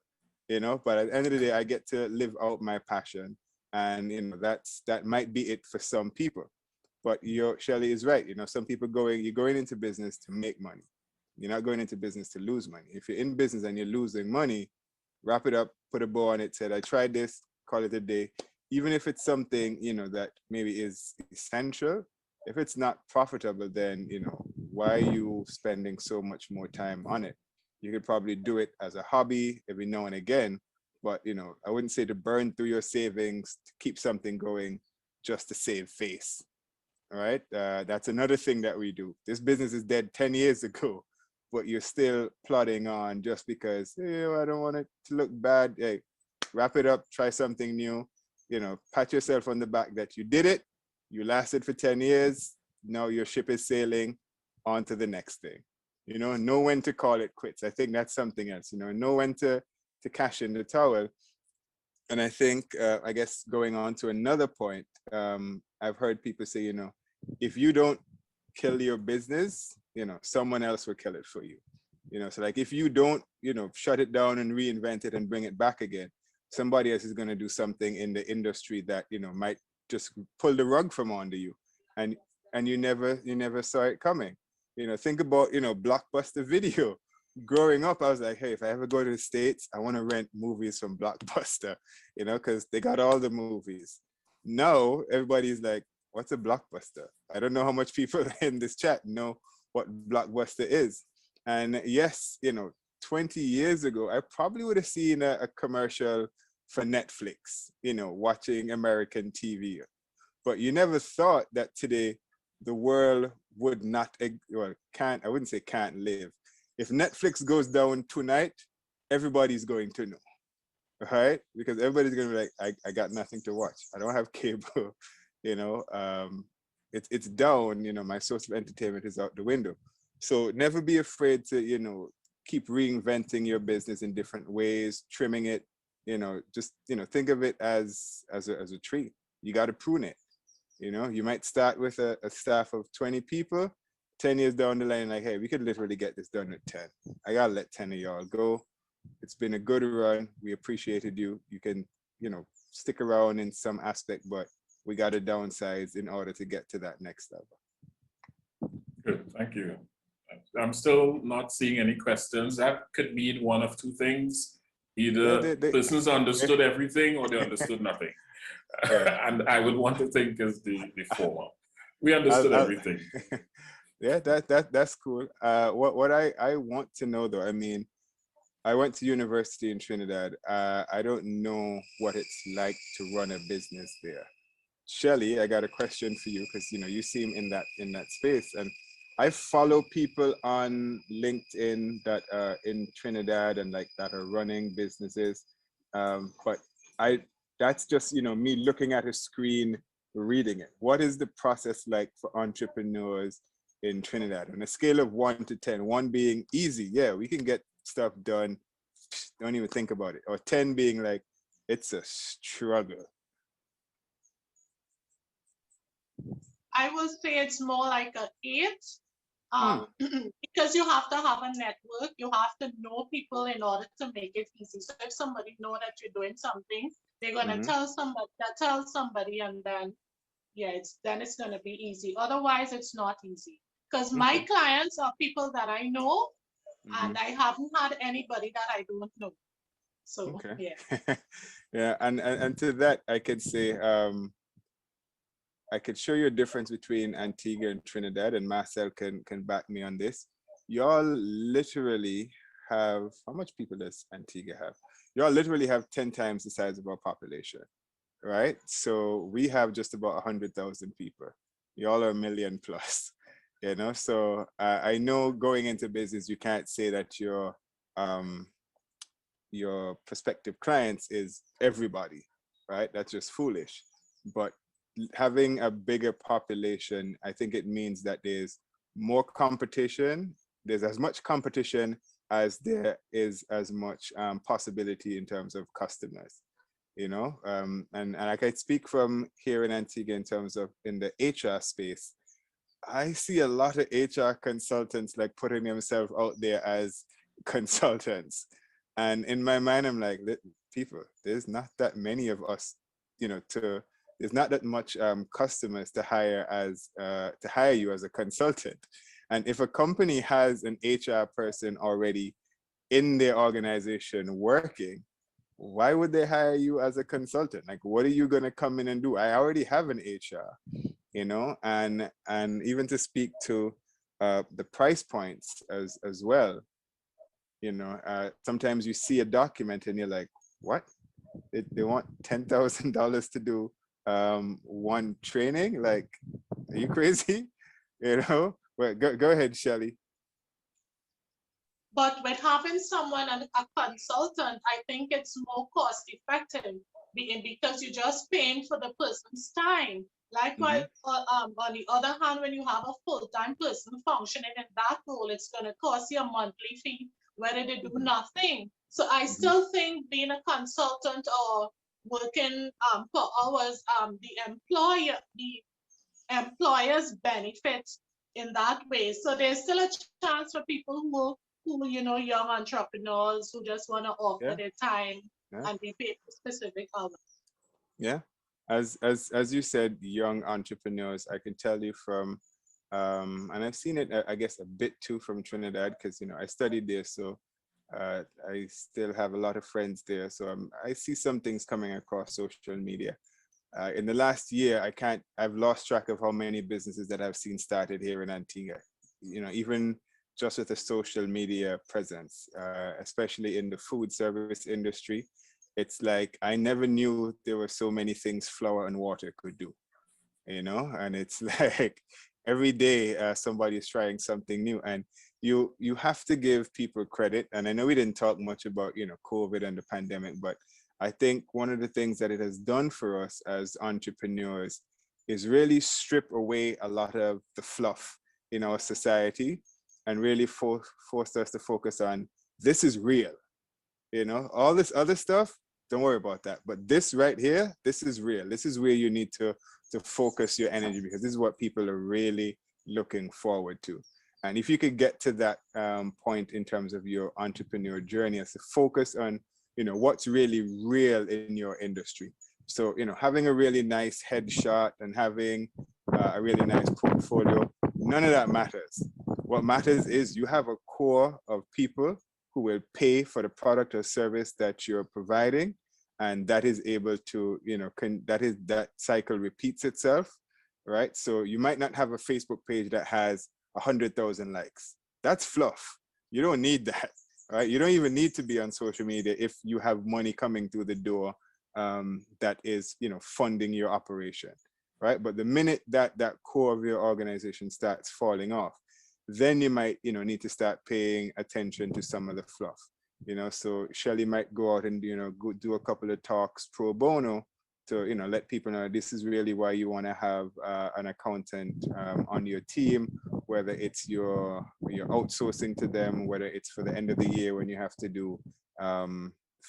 But at the end of the day, I get to live out my passion. And that might be it for some people. But Shelley is right. Some people you're going into business to make money. You're not going into business to lose money. If you're in business and you're losing money, wrap it up, put a bow on it, said, I tried this, call it a day. Even if it's something, that maybe is essential, if it's not profitable, then, why are you spending so much more time on it? You could probably do it as a hobby every now and again, but, I wouldn't say to burn through your savings to keep something going just to save face. All right. That's another thing that we do. This business is dead 10 years ago, but you're still plodding on just because, I don't want it to look bad. Hey, wrap it up, try something new, pat yourself on the back that you did it. You lasted for 10 years. Now your ship is sailing on to the next thing. Know when to call it quits. I think that's something else, know when to cash in the towel. And I think, I guess going on to another point, I've heard people say, if you don't kill your business, someone else will kill it for you. So like if you don't, shut it down and reinvent it and bring it back again, somebody else is going to do something in the industry that, might just pull the rug from under you. And you never saw it coming. Think about, Blockbuster Video. Growing up, I was like, hey, if I ever go to the States, I want to rent movies from Blockbuster, because they got all the movies. Now everybody's like, what's a Blockbuster? I don't know how much people in this chat know what Blockbuster is. And yes, 20 years ago, I probably would have seen a commercial for Netflix, watching American TV. But you never thought that today the world would not, I wouldn't say can't live. If Netflix goes down tonight, everybody's going to know, right? Because everybody's going to be like, I got nothing to watch. I don't have cable, it's down, my source of entertainment is out the window. So never be afraid to, keep reinventing your business in different ways, trimming it, just, think of it as a tree. You got to prune it. You might start with a staff of 20 people, 10 years down the line, like, hey, we could literally get this done at 10. I got to let 10 of y'all go. It's been a good run. We appreciated you. You can, stick around in some aspect, but we got to downsize in order to get to that next level. Good, thank you. I'm still not seeing any questions. That could mean one of two things. Either persons understood everything or they understood nothing. And I would want to think is the former. We understood everything. Yeah, that's cool. What I want to know though, I went to university in Trinidad. I don't know what it's like to run a business there. Shelley, I got a question for you because you seem in that space, and I follow people on LinkedIn that are in Trinidad and like that are running businesses, but that's just me looking at a screen, reading it. What is the process like for entrepreneurs in Trinidad on a scale of 1 to 10? 1 being easy, yeah, we can get stuff done, don't even think about it, or 10 being like it's a struggle? I will say it's more like an 8. Because you have to have a network, you have to know people in order to make it easy. So if somebody know that you're doing something, they're gonna tell somebody, and then it's gonna be easy. Otherwise, it's not easy. Because my clients are people that I know, and I haven't had anybody that I don't know. So yeah. Yeah, and to that I could say, I could show you a difference between Antigua and Trinidad, and Marcel can back me on this. Y'all literally have, how much people does Antigua have? Y'all literally have 10 times the size of our population, right? So we have just about 100,000 people. Y'all are 1 million plus, So I know going into business, you can't say that your prospective clients is everybody, right? That's just foolish. But having a bigger population, I think it means that there's more competition. There's as much competition as there is as much possibility in terms of customers, and I can speak from here in Antigua in terms of in the HR space. I see a lot of HR consultants like putting themselves out there as consultants. And in my mind, I'm like, people, there's not that many of us, there's not that much customers to hire to hire you as a consultant. And if a company has an HR person already in their organization working, why would they hire you as a consultant? Like, what are you going to come in and do? I already have an HR, and even to speak to the price points as well. Sometimes you see a document and you're like, what? They want $10,000 to do one training? Like, are you crazy? Well, go ahead, Shelly. But with having someone, a consultant, I think it's more cost effective because you're just paying for the person's time. Likewise, on the other hand, when you have a full-time person functioning in that role, it's going to cost you a monthly fee, whether they do nothing. So I still think being a consultant or working for hours, the employers benefit in that way. So there's still a chance for people who young entrepreneurs who just want to offer their time and be paid for specific hours. Yeah. As you said, young entrepreneurs, I can tell you from, and I've seen it, I guess, a bit too from Trinidad, because, I studied there. So I still have a lot of friends there. So I see some things coming across social media. In the last year, I've lost track of how many businesses that I've seen started here in Antigua, even just with a social media presence, especially in the food service industry. It's like, I never knew there were so many things flour and water could do, and it's like every day somebody is trying something new, and you have to give people credit. And I know we didn't talk much about, COVID and the pandemic, but I think one of the things that it has done for us as entrepreneurs is really strip away a lot of the fluff in our society and really forced us to focus on, this is real. All this other stuff, don't worry about that. But this right here, this is real. This is where you need to focus your energy, because this is what people are really looking forward to. And if you could get to that point in terms of your entrepreneur journey, as to focus on, what's really real in your industry. So, having a really nice headshot and having a really nice portfolio, none of that matters. What matters is you have a core of people who will pay for the product or service that you're providing, and that is able to, that cycle repeats itself, right? So you might not have a Facebook page that has 100,000 likes. That's fluff. You don't need that, right? You don't even need to be on social media if you have money coming through the door that is, funding your operation, right? But the minute that core of your organization starts falling off, then you might, need to start paying attention to some of the fluff. So Shelly might go out and, go do a couple of talks pro bono to, let people know this is really why you want to have an accountant on your team, whether it's you're outsourcing to them, whether it's for the end of the year when you have to do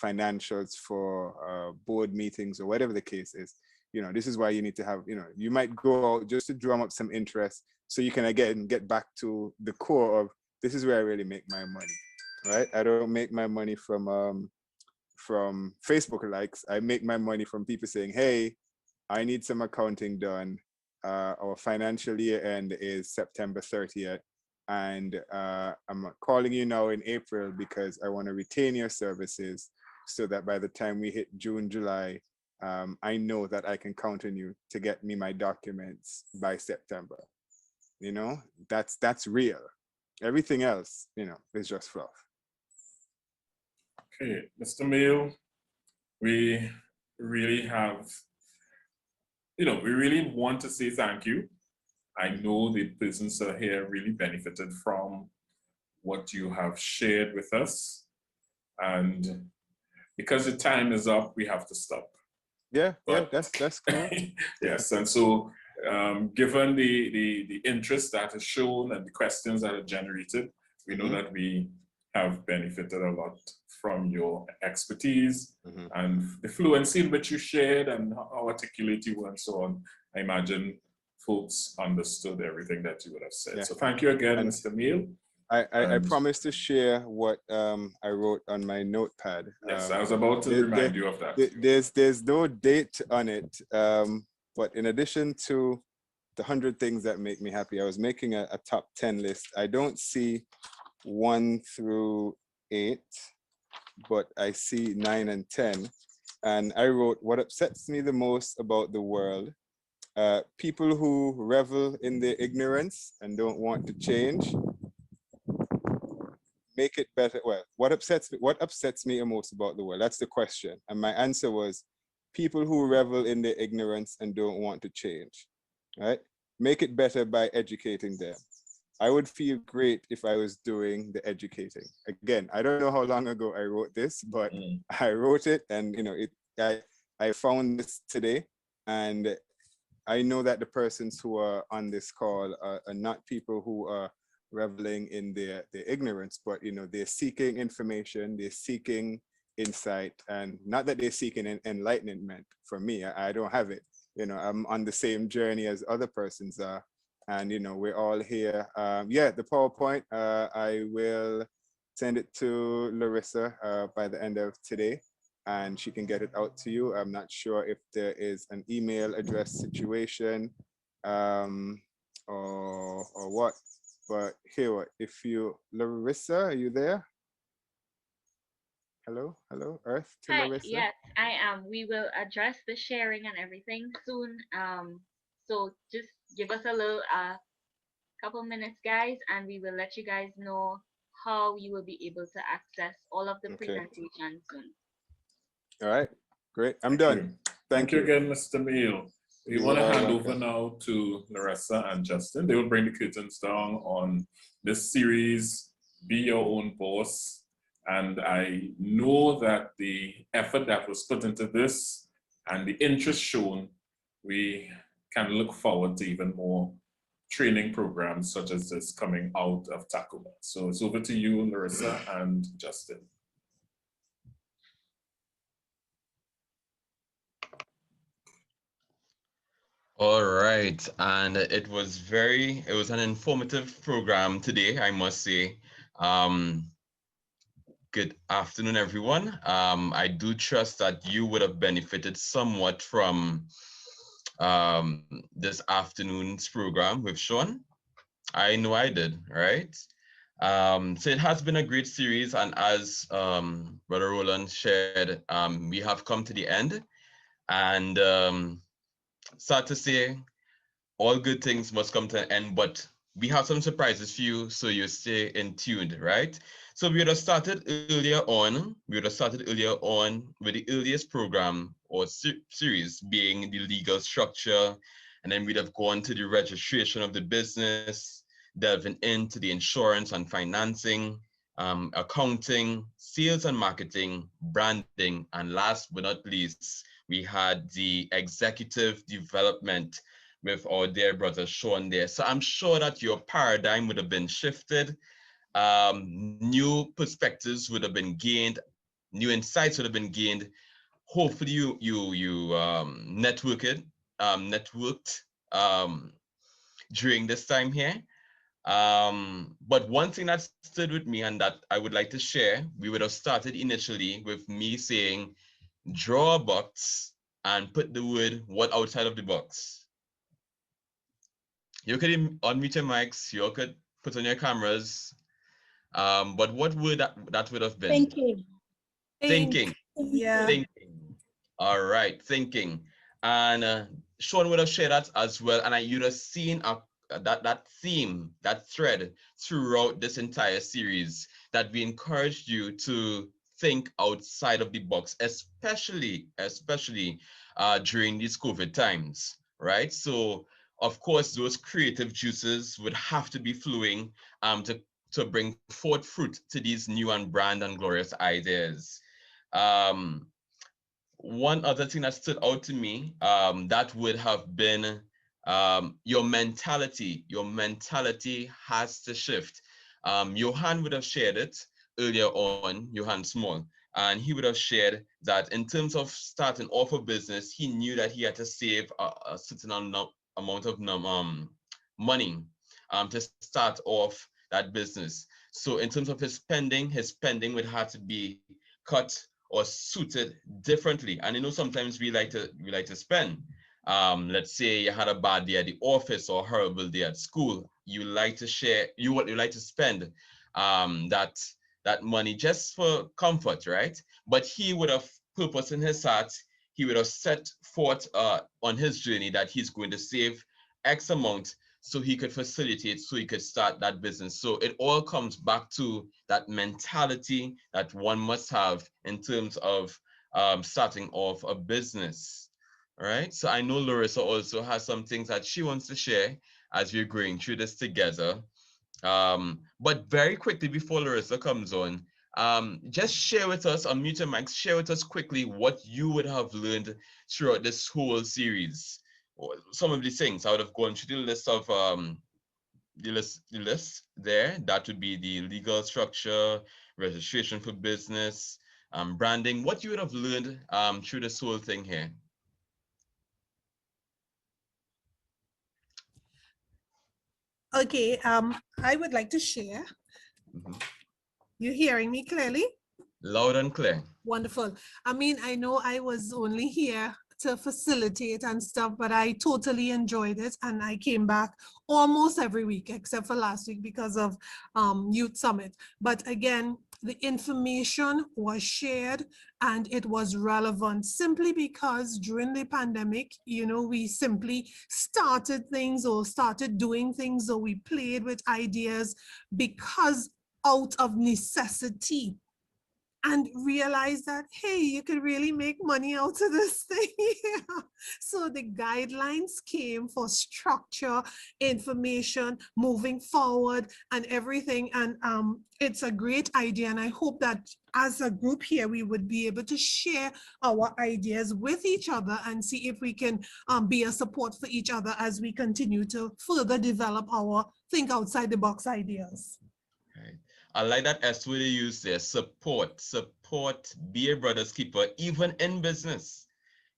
financials for board meetings or whatever the case is. This is why you need to have, you might go out just to drum up some interest, so you can again get back to the core of, this is where I really make my money, right? I don't make my money from Facebook likes. I make my money from people saying, hey, I need some accounting done. Our financial year end is September 30th. And I'm calling you now in April because I want to retain your services so that by the time we hit June, July, I know that I can count on you to get me my documents by September. That's real. Everything else, is just fluff. Okay, Mr. Mayo, we really have, we really want to say thank you. I know the persons that are here really benefited from what you have shared with us. And because the time is up, we have to stop. Yeah, that's cool. Yes, and so given the interest that is shown and the questions that are generated, we know that we have benefited a lot from your expertise and the fluency in which you shared and how articulate you were and so on. I imagine folks understood everything that you would have said. Yeah. So thank you again, And Mr. Meal. I promised to share what I wrote on my notepad. Yes, I was about to remind you of that. There's no date on it, but in addition to the 100 things that make me happy, I was making a top 10 list. I don't see 1 through 8, but I see 9 and 10. And I wrote, what upsets me the most about the world, people who revel in their ignorance and don't want to change, make it better. Well, what upsets me most about the world? That's the question. And my answer was people who revel in their ignorance and don't want to change, right? Make it better by educating them. I would feel great if I was doing the educating. Again, I don't know how long ago I wrote this, but I wrote it, and I found this today, and I know that the persons who are on this call are not people who are reveling in their ignorance, but they're seeking information, they're seeking insight, and not that they're seeking enlightenment. For me, I don't have it. I'm on the same journey as other persons are, and we're all here. The PowerPoint, I will send it to Larissa by the end of today, and she can get it out to you. I'm not sure if there is an email address situation or what, but here, if you, Larissa, are you there? Hello, Earth to Hi, Larissa. yes, I am. We will address the sharing and everything soon. So just give us a little couple minutes, guys, and we will let you guys know how you will be able to access all of the presentations soon. All right, great. I'm done. Thank you again, Mr. Meal. We want to hand over welcome. now to Larissa and Justin. They will bring the curtains down on this series, Be Your Own Boss. And I know that the effort that was put into this and the interest shown, we can look forward to even more training programs such as this coming out of Tacuma. So it's over to you, Larissa and Justin. All right, and it was an informative program today, I must say. Good afternoon, everyone. I do trust that you would have benefited somewhat from this afternoon's program with Sean. I know I did, right? So it has been a great series, and as Brother Roland shared, we have come to the end, and sad to say, all good things must come to an end, but we have some surprises for you, so you stay in tuned, right? So we would have started earlier on with the earliest program or series being the legal structure, and then we'd have gone to the registration of the business, delving into the insurance and financing, accounting, sales and marketing, branding, and last but not least, we had the executive development with our dear brother Sean there. So I'm sure that your paradigm would have been shifted, new perspectives would have been gained, new insights would have been gained. Hopefully you networked during this time here. But one thing that stood with me and that I would like to share, we would have started initially with me saying, draw a box and put the word what outside of the box. You could unmute your mics, you could put on your cameras, but what would that would have been? Thinking. Yeah. Thinking. All right, thinking. And Sean would have shared that as well, and you'd have seen that theme, that thread throughout this entire series, that we encouraged you to think outside of the box, especially during these COVID times, right? So of course, those creative juices would have to be flowing to bring forth fruit to these new and brand and glorious ideas. One other thing that stood out to me, that would have been your mentality. Your mentality has to shift. Johan would have shared it earlier on, Johan Small, and he would have shared that in terms of starting off a business, he knew that he had to save a certain amount of money to start off that business. So in terms of his spending would have to be cut or suited differently. And sometimes we like to spend. Let's say you had a bad day at the office or a horrible day at school. You like to share, you like to spend that money just for comfort, right? But he would have purpose in his heart. He would have set forth on his journey that he's going to save X amount so he could facilitate, so he could start that business. So it all comes back to that mentality that one must have in terms of starting off a business. All right. So I know Larissa also has some things that she wants to share as we're going through this together. But very quickly before Larissa comes on, just share with us, unmute your mics, share with us quickly what you would have learned throughout this whole series. Some of these things I would have gone through the list of the list there. That would be the legal structure, registration for business, branding. What you would have learned through this whole thing here. Okay, I would like to share. You hearing me clearly? Loud and clear. Wonderful. I mean, I know I was only here to facilitate and stuff, but I totally enjoyed it. And I came back almost every week, except for last week because of Youth Summit. But again, the information was shared and it was relevant simply because during the pandemic, we simply started things or started doing things, or we played with ideas because out of necessity, and realize that, hey, you could really make money out of this thing. So the guidelines came for structure, information, moving forward and everything. And it's a great idea. And I hope that as a group here, we would be able to share our ideas with each other and see if we can be a support for each other as we continue to further develop our think outside the box ideas. Right. I like that S word you use there, support, be a brother's keeper, even in business.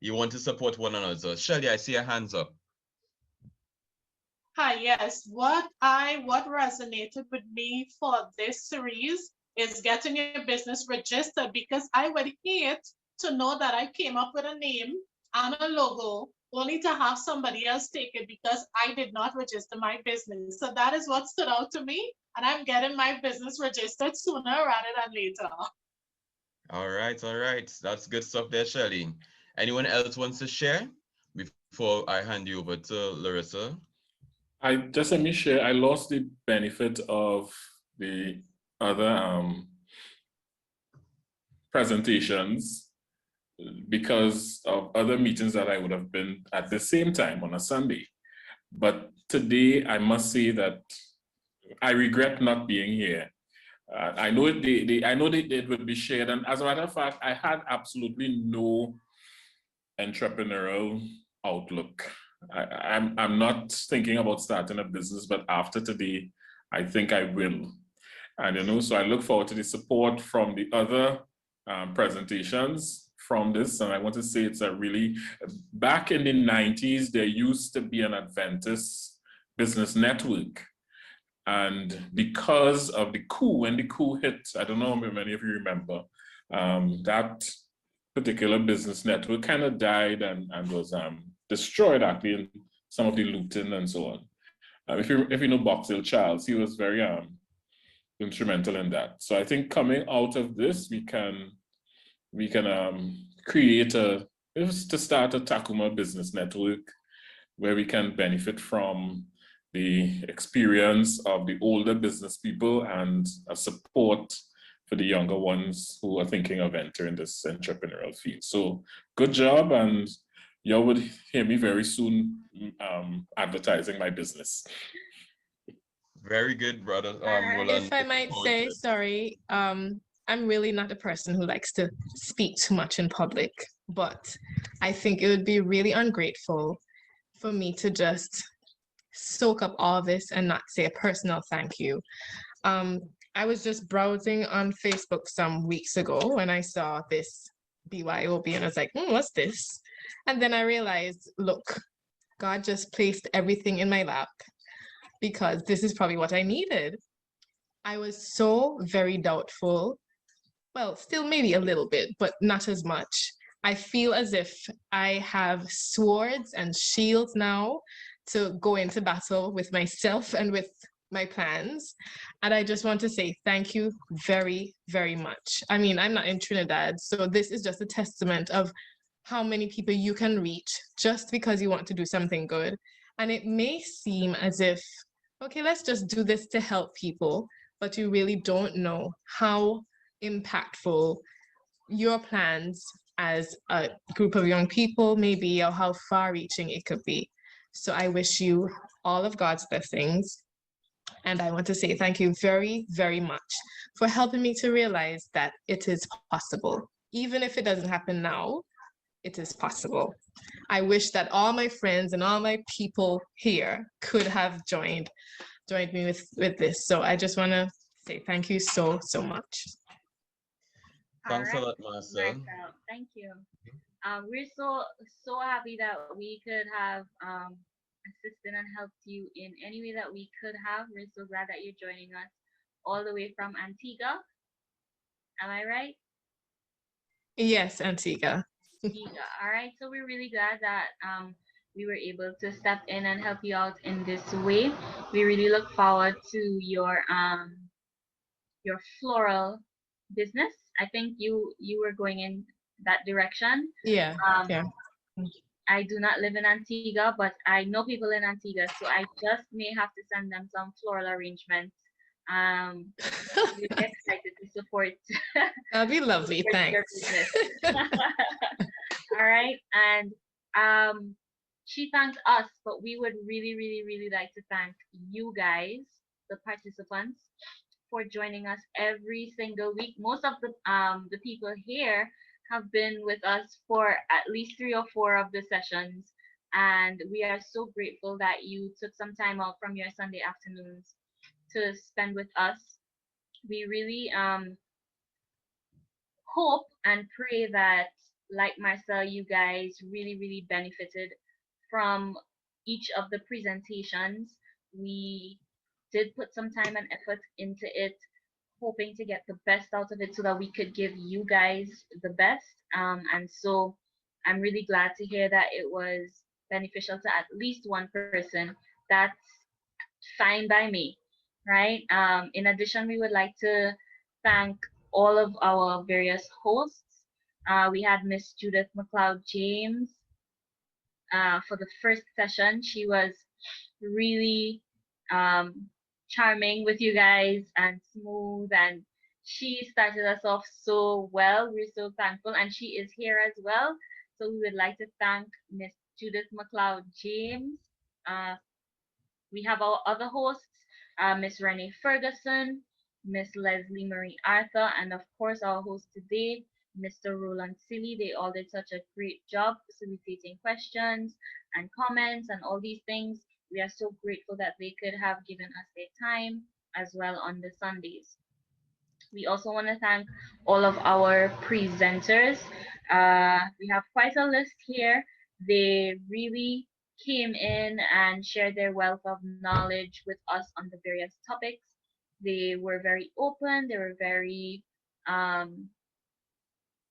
You want to support one another. Shelly, I see your hands up. Hi, yes. What resonated with me for this series is getting your business registered, because I would hate to know that I came up with a name and a logo only to have somebody else take it because I did not register my business. So that is what stood out to me, and I'm getting my business registered sooner rather than later. All right. That's good stuff there, Shelly. Anyone else wants to share before I hand you over to Larissa? Let me share. I lost the benefit of the other presentations because of other meetings that I would have been at the same time on a Sunday. But today, I must say that I regret not being here. I know it would be shared, and as a matter of fact, I had absolutely no entrepreneurial outlook. I'm not thinking about starting a business, but after today, I think I will. And so I look forward to the support from the other presentations from this. And I want to say it's back in the 90s, there used to be an Adventist business network. And because of the coup, when the coup hit, I don't know how many of you remember, that particular business network kind of died and was destroyed actually in some of the looting and so on. If you know Boxhill Charles, he was very instrumental in that. So I think coming out of this, we can create to start a Tacuma business network where we can benefit from the experience of the older business people and a support for the younger ones who are thinking of entering this entrepreneurial field. So good job, and y'all would hear me very soon advertising my business. Very good, brother. If I might say, sorry, I'm really not a person who likes to speak too much in public, but I think it would be really ungrateful for me to just soak up all this and not say a personal thank you. I was just browsing on Facebook some weeks ago when I saw this BYOB and I was like, what's this? And then I realized, look, God just placed everything in my lap because this is probably what I needed. I was so very doubtful. Well, still maybe a little bit, but not as much. I feel as if I have swords and shields now to go into battle with myself and with my plans. And I just want to say thank you very, very much. I mean, I'm not in Trinidad, so this is just a testament of how many people you can reach just because you want to do something good. And it may seem as if, okay, let's just do this to help people, but you really don't know how impactful your plans as a group of young people may be, or how far reaching it could be. So I wish you all of God's blessings. And I want to say thank you very, very much for helping me to realize that it is possible. Even if it doesn't happen now, it is possible. I wish that all my friends and all my people here could have joined me with this. So I just want to say thank you so, so much. Thanks a All right, lot, Marcel. Marcel. Thank you. We're so happy that we could have assisted and helped you in any way that we could have. We're so glad that you're joining us all the way from Antigua. Am I right? Yes, Antigua. Antigua. All right. So we're really glad that we were able to step in and help you out in this way. We really look forward to your floral business. I think you were going in that direction. Yeah, Um, yeah. I do not live in Antigua, but I know people in Antigua, so I just may have to send them some floral arrangements. Really excited to support That'd be lovely. support your Thanks. business. All right, and she thanked us, but we would really, really, really like to thank you guys, the participants, for joining us every single week. Most of the people here have been with us for at least 3 or 4 of the sessions, and we are so grateful that you took some time out from your Sunday afternoons to spend with us. We really hope and pray that, like Marcel, you guys really, really benefited from each of the presentations. We did put some time and effort into it, hoping to get the best out of it so that we could give you guys the best. And so I'm really glad to hear that it was beneficial to at least one person. That's fine by me, right? In addition, we would like to thank all of our various hosts. We had Miss Judith McLeod James for the first session. She was really charming with you guys and smooth, and she started us off so well. We're so thankful, and she is here as well. So we would like to thank Miss Judith McLeod James. Uh, we have our other hosts, Miss Renee Ferguson, Miss Leslie Marie Arthur, and of course our host today, Mr. Roland Silly. They all did such a great job facilitating questions and comments and all these things. We are so grateful that they could have given us their time as well on the Sundays. We also want to thank all of our presenters. We have quite a list here. They really came in and shared their wealth of knowledge with us on the various topics. They were very open, they were very um,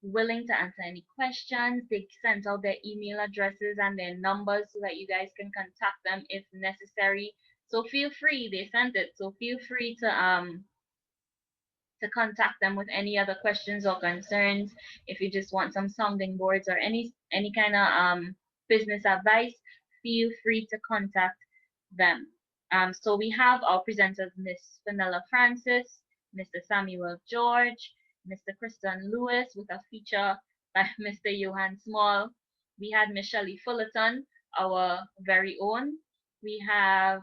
willing to answer any questions. They sent out their email addresses and their numbers so that you guys can contact them if necessary. So feel free, they sent it. So feel free to contact them with any other questions or concerns. If you just want some sounding boards or any kind of business advice, feel free to contact them. So we have our presenters, Miss Vanilla Francis, Mr. Samuel George, Mr. Kristen Lewis with a feature by Mr. Johan Small. We had Miss Shelley Fullerton, our very own. We had,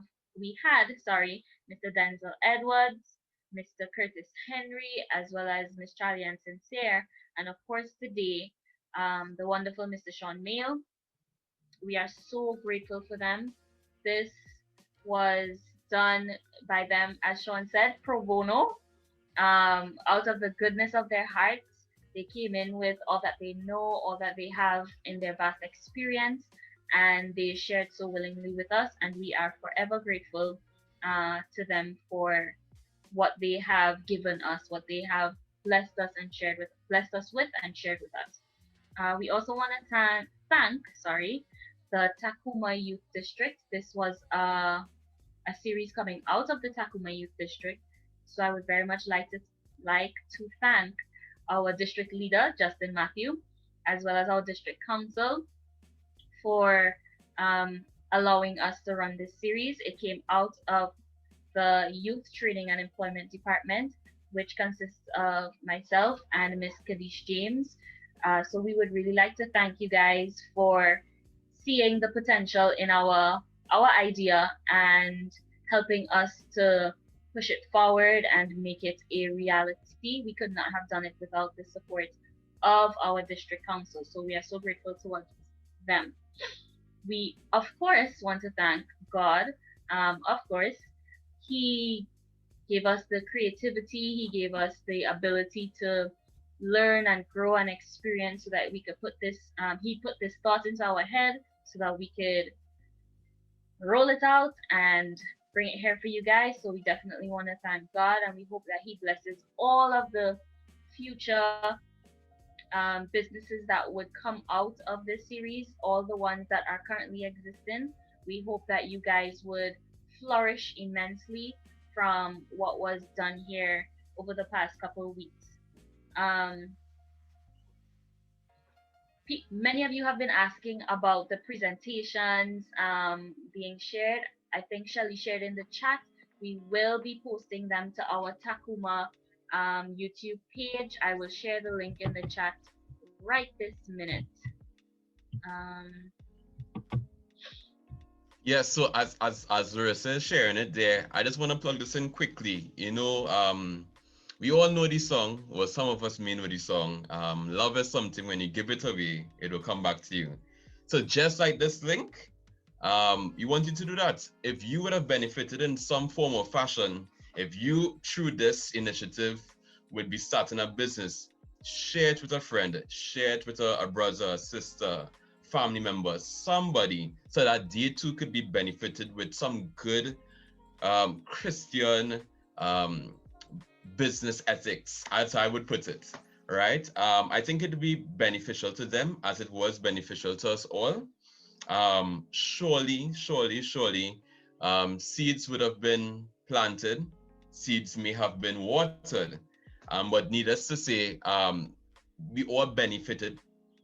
sorry, Mr. Denzel Edwards, Mr. Curtis Henry, as well as Miss Charlie and Sincere, and of course today, the wonderful Mr. Sean Mail. We are so grateful for them. This was done by them, as Sean said, pro bono, out of the goodness of their hearts. They came in with all that they know, all that they have in their vast experience, and they shared so willingly with us, and we are forever grateful to them for what they have given us, what they have blessed us with and shared with us. We also want to thank, the Tacuma Youth District. This was a series coming out of the Tacuma Youth District, so I would very much like to thank our district leader Justin Matthew, as well as our district council for allowing us to run this series. It came out of the Youth Training and Employment Department, which consists of myself and Miss Kadish James. So we would really like to thank you guys for seeing the potential in our idea and helping us to push it forward and make it a reality. We could not have done it without the support of our district council. So we are so grateful towards them. We, of course, want to thank God. Of course, He gave us the creativity, He gave us the ability to learn and grow and experience so that we could put this, He put this thought into our head so that we could roll it out and bring it here for you guys. So we definitely want to thank God, and we hope that He blesses all of the future businesses that would come out of this series, all the ones that are currently existing. We hope that you guys would flourish immensely from what was done here over the past couple of weeks. Um, Many of you have been asking about the presentations being shared. I think Shelly shared in the chat. We will be posting them to our Takuma YouTube page. I will share the link in the chat right this minute. Um, Yeah, so as Larissa is sharing it there, I just want to plug this in quickly. We all know the song, or some of us may know the song. Love is something, when you give it away, it will come back to you. So just like this link, you want you to do that. If you would have benefited in some form or fashion, if you, through this initiative, would be starting a business, share it with a friend, share it with a brother, a sister, family member, somebody, so that they too could be benefited with some good Christian business ethics, as I would put it, right? I think it'd be beneficial to them as it was beneficial to us all. Surely, seeds would have been planted, seeds may have been watered, but needless to say, we all benefited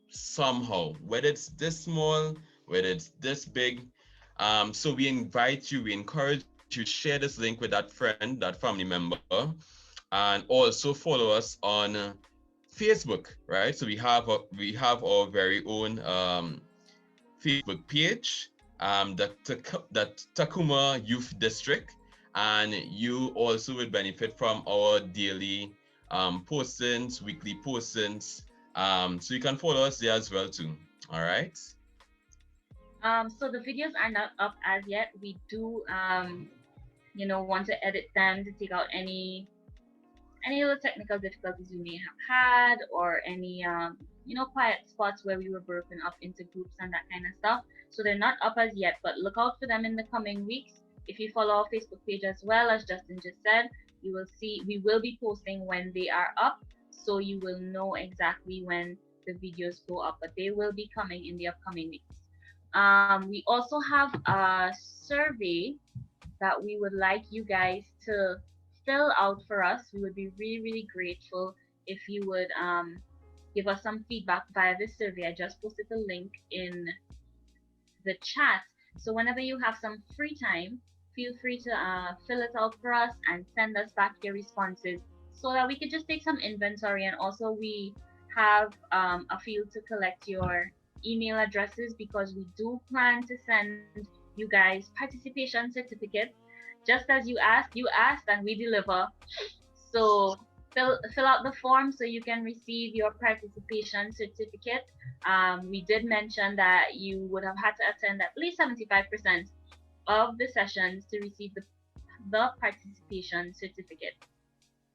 somehow, whether it's this small, whether it's this big. So we invite you, we encourage you, share this link with that friend, that family member, and also follow us on Facebook, right? So we have our very own Facebook page, that Tacuma Youth District, and you also will benefit from our daily postings, weekly postings. So you can follow us there as well too. All right. so the videos are not up as yet. We do want to edit them to take out any little technical difficulties we may have had, or any quiet spots where we were broken up into groups and that kind of stuff. So they're not up as yet, but look out for them in the coming weeks. If you follow our Facebook page as well, as Justin just said, you will see we will be posting when they are up, so you will know exactly when the videos go up, but they will be coming in the upcoming weeks. We also have a survey that we would like you guys to fill out for us. We would be really, really grateful if you would give us some feedback via this survey. I just posted the link in the chat. So whenever you have some free time, feel free to fill it out for us and send us back your responses so that we could just take some inventory. And also we have a field to collect your email addresses, because we do plan to send you guys participation certificates. Just as you asked and we deliver. So fill out the form so you can receive your participation certificate. We did mention that you would have had to attend at least 75% of the sessions to receive the participation certificate.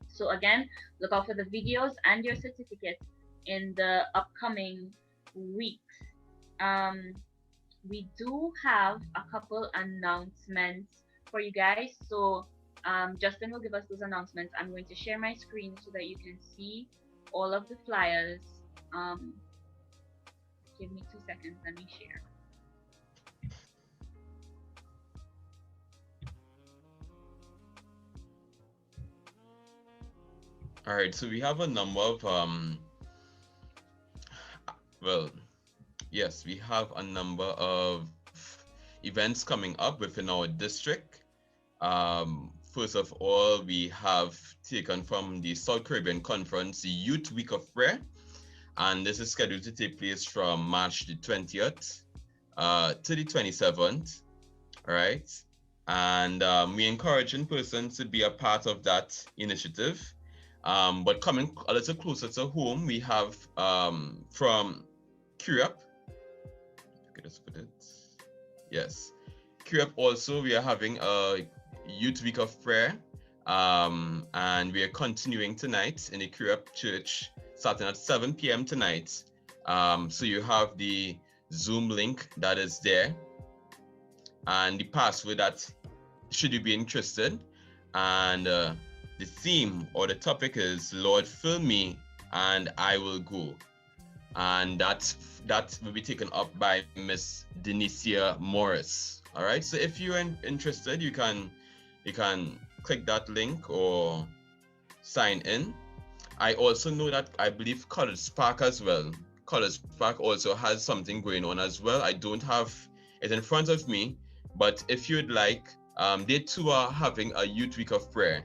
So again, look out for the videos and your certificate in the upcoming weeks. we do have a couple announcements for you guys. So Justin will give us those announcements. I'm going to share my screen so that you can see all of the flyers. Um, give me 2 seconds. Let me share. All right, so we have a number of well, yes, we have a number of events coming up within our district. First of all, we have taken from the South Caribbean Conference the Youth Week of Prayer, and this is scheduled to take place from March the 20th to the 27th. All right, and we encouraging persons to be a part of that initiative. But coming a little closer to home, we have from CUREP. Okay, let's put it. Yes, CUREP also, we are having a Youth Week of Prayer, and we are continuing tonight in the CUREP Church, starting at 7 p.m. tonight. So you have the Zoom link that is there, and the password that should you be interested, and the theme or the topic is Lord fill me and I will go, and that will be taken up by Miss Denicia Morris. All right, so if you're interested, you can click that link or sign in. I also know that I believe College Park as well. College Park also has something going on as well. I don't have it in front of me, but if you'd like, they too are having a Youth Week of Prayer.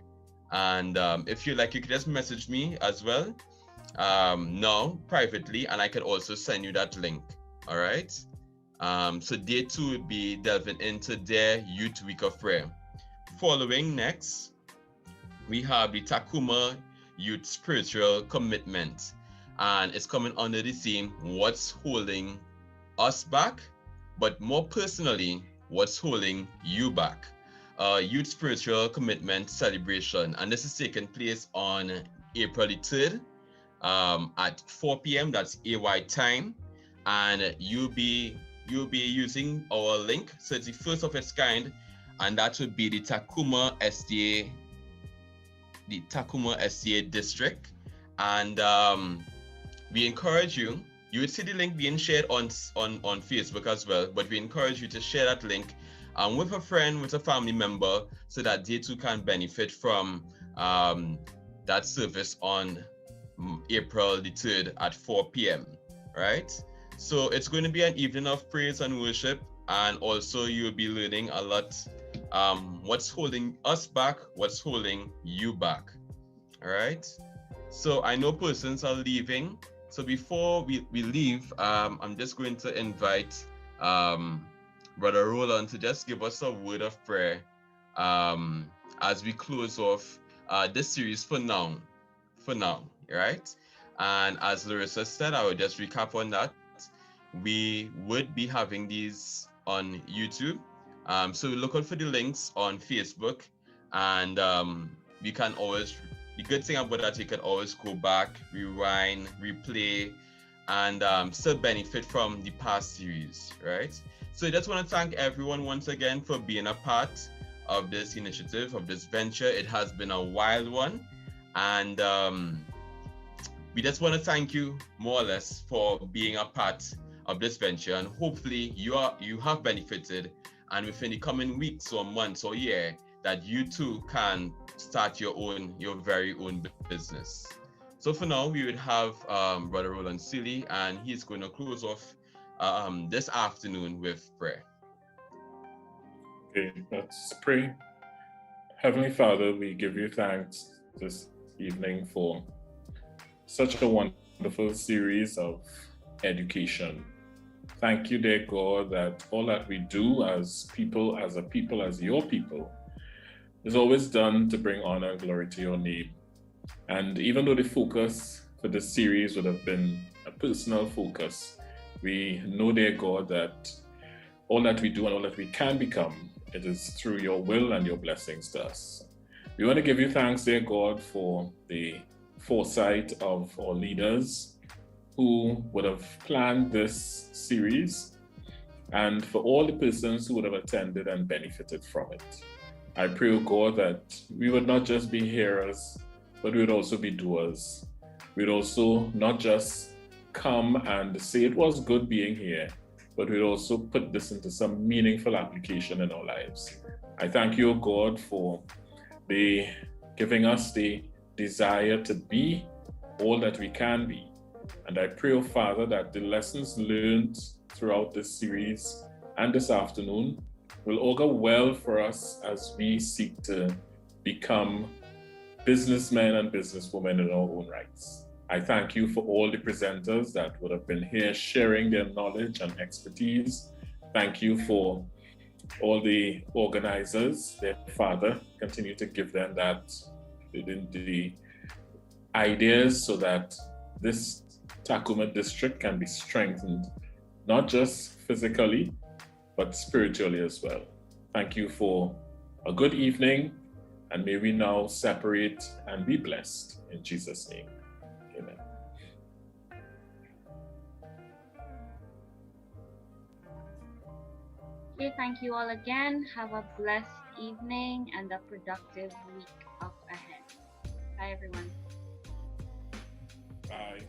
And if you like, you can just message me as well now privately, and I can also send you that link. All right. So they too will be delving into their Youth Week of Prayer. Following next, we have the Tacuma Youth Spiritual Commitment, and it's coming under the theme, what's holding us back, but more personally, what's holding you back? Youth Spiritual Commitment Celebration, and this is taking place on April the 3rd at 4 p.m. That's AY time, and you'll be using our link. So it's the first of its kind, and that would be the Tacuma SDA district. And we encourage you. You would see the link being shared on Facebook as well, but we encourage you to share that link with a friend, with a family member, so that they too can benefit from that service on April the 3rd at 4 p.m. Right? So it's going to be an evening of praise and worship, and also you'll be learning a lot. What's holding us back? What's holding you back? All right. So I know persons are leaving. So before we leave, I'm just going to invite Brother Roland to just give us a word of prayer as we close off this series for now, right? And as Larissa said, I will just recap on that. We would be having these on YouTube. So look out for the links on Facebook, and we can always, the good thing about that, you can always go back, rewind, replay, and still benefit from the past series, right? So I just want to thank everyone once again for being a part of this initiative, of this venture. It has been a wild one, and we just want to thank you more or less for being a part of this venture, and hopefully you have benefited, and within the coming weeks or months or year, that you too can start your very own business. So for now, we would have Brother Roland Seeley, and he's going to close off this afternoon with prayer. Okay, let's pray. Heavenly Father, we give you thanks this evening for such a wonderful series of education. Thank you, dear God, that all that we do as people, as your people, is always done to bring honor and glory to your name. And even though the focus for this series would have been a personal focus, we know, dear God, that all that we do and all that we can become, it is through your will and your blessings to us. We want to give you thanks, dear God, for the foresight of our leaders who would have planned this series and for all the persons who would have attended and benefited from it. I pray, O God, that we would not just be hearers, but we would also be doers. We'd also not just come and say it was good being here, but we'd also put this into some meaningful application in our lives. I thank you, O God, for giving us the desire to be all that we can be. And I pray, O Father, that the lessons learned throughout this series and this afternoon will augur well for us as we seek to become businessmen and businesswomen in our own rights. I thank you for all the presenters that would have been here sharing their knowledge and expertise. Thank you for all the organizers. Their Father, continue to give them that within the ideas so that this Tacuma district can be strengthened, not just physically, but spiritually as well. Thank you for a good evening, and may we now separate and be blessed in Jesus' name. Amen. Okay, thank you all again. Have a blessed evening and a productive week up ahead. Bye, everyone. Bye.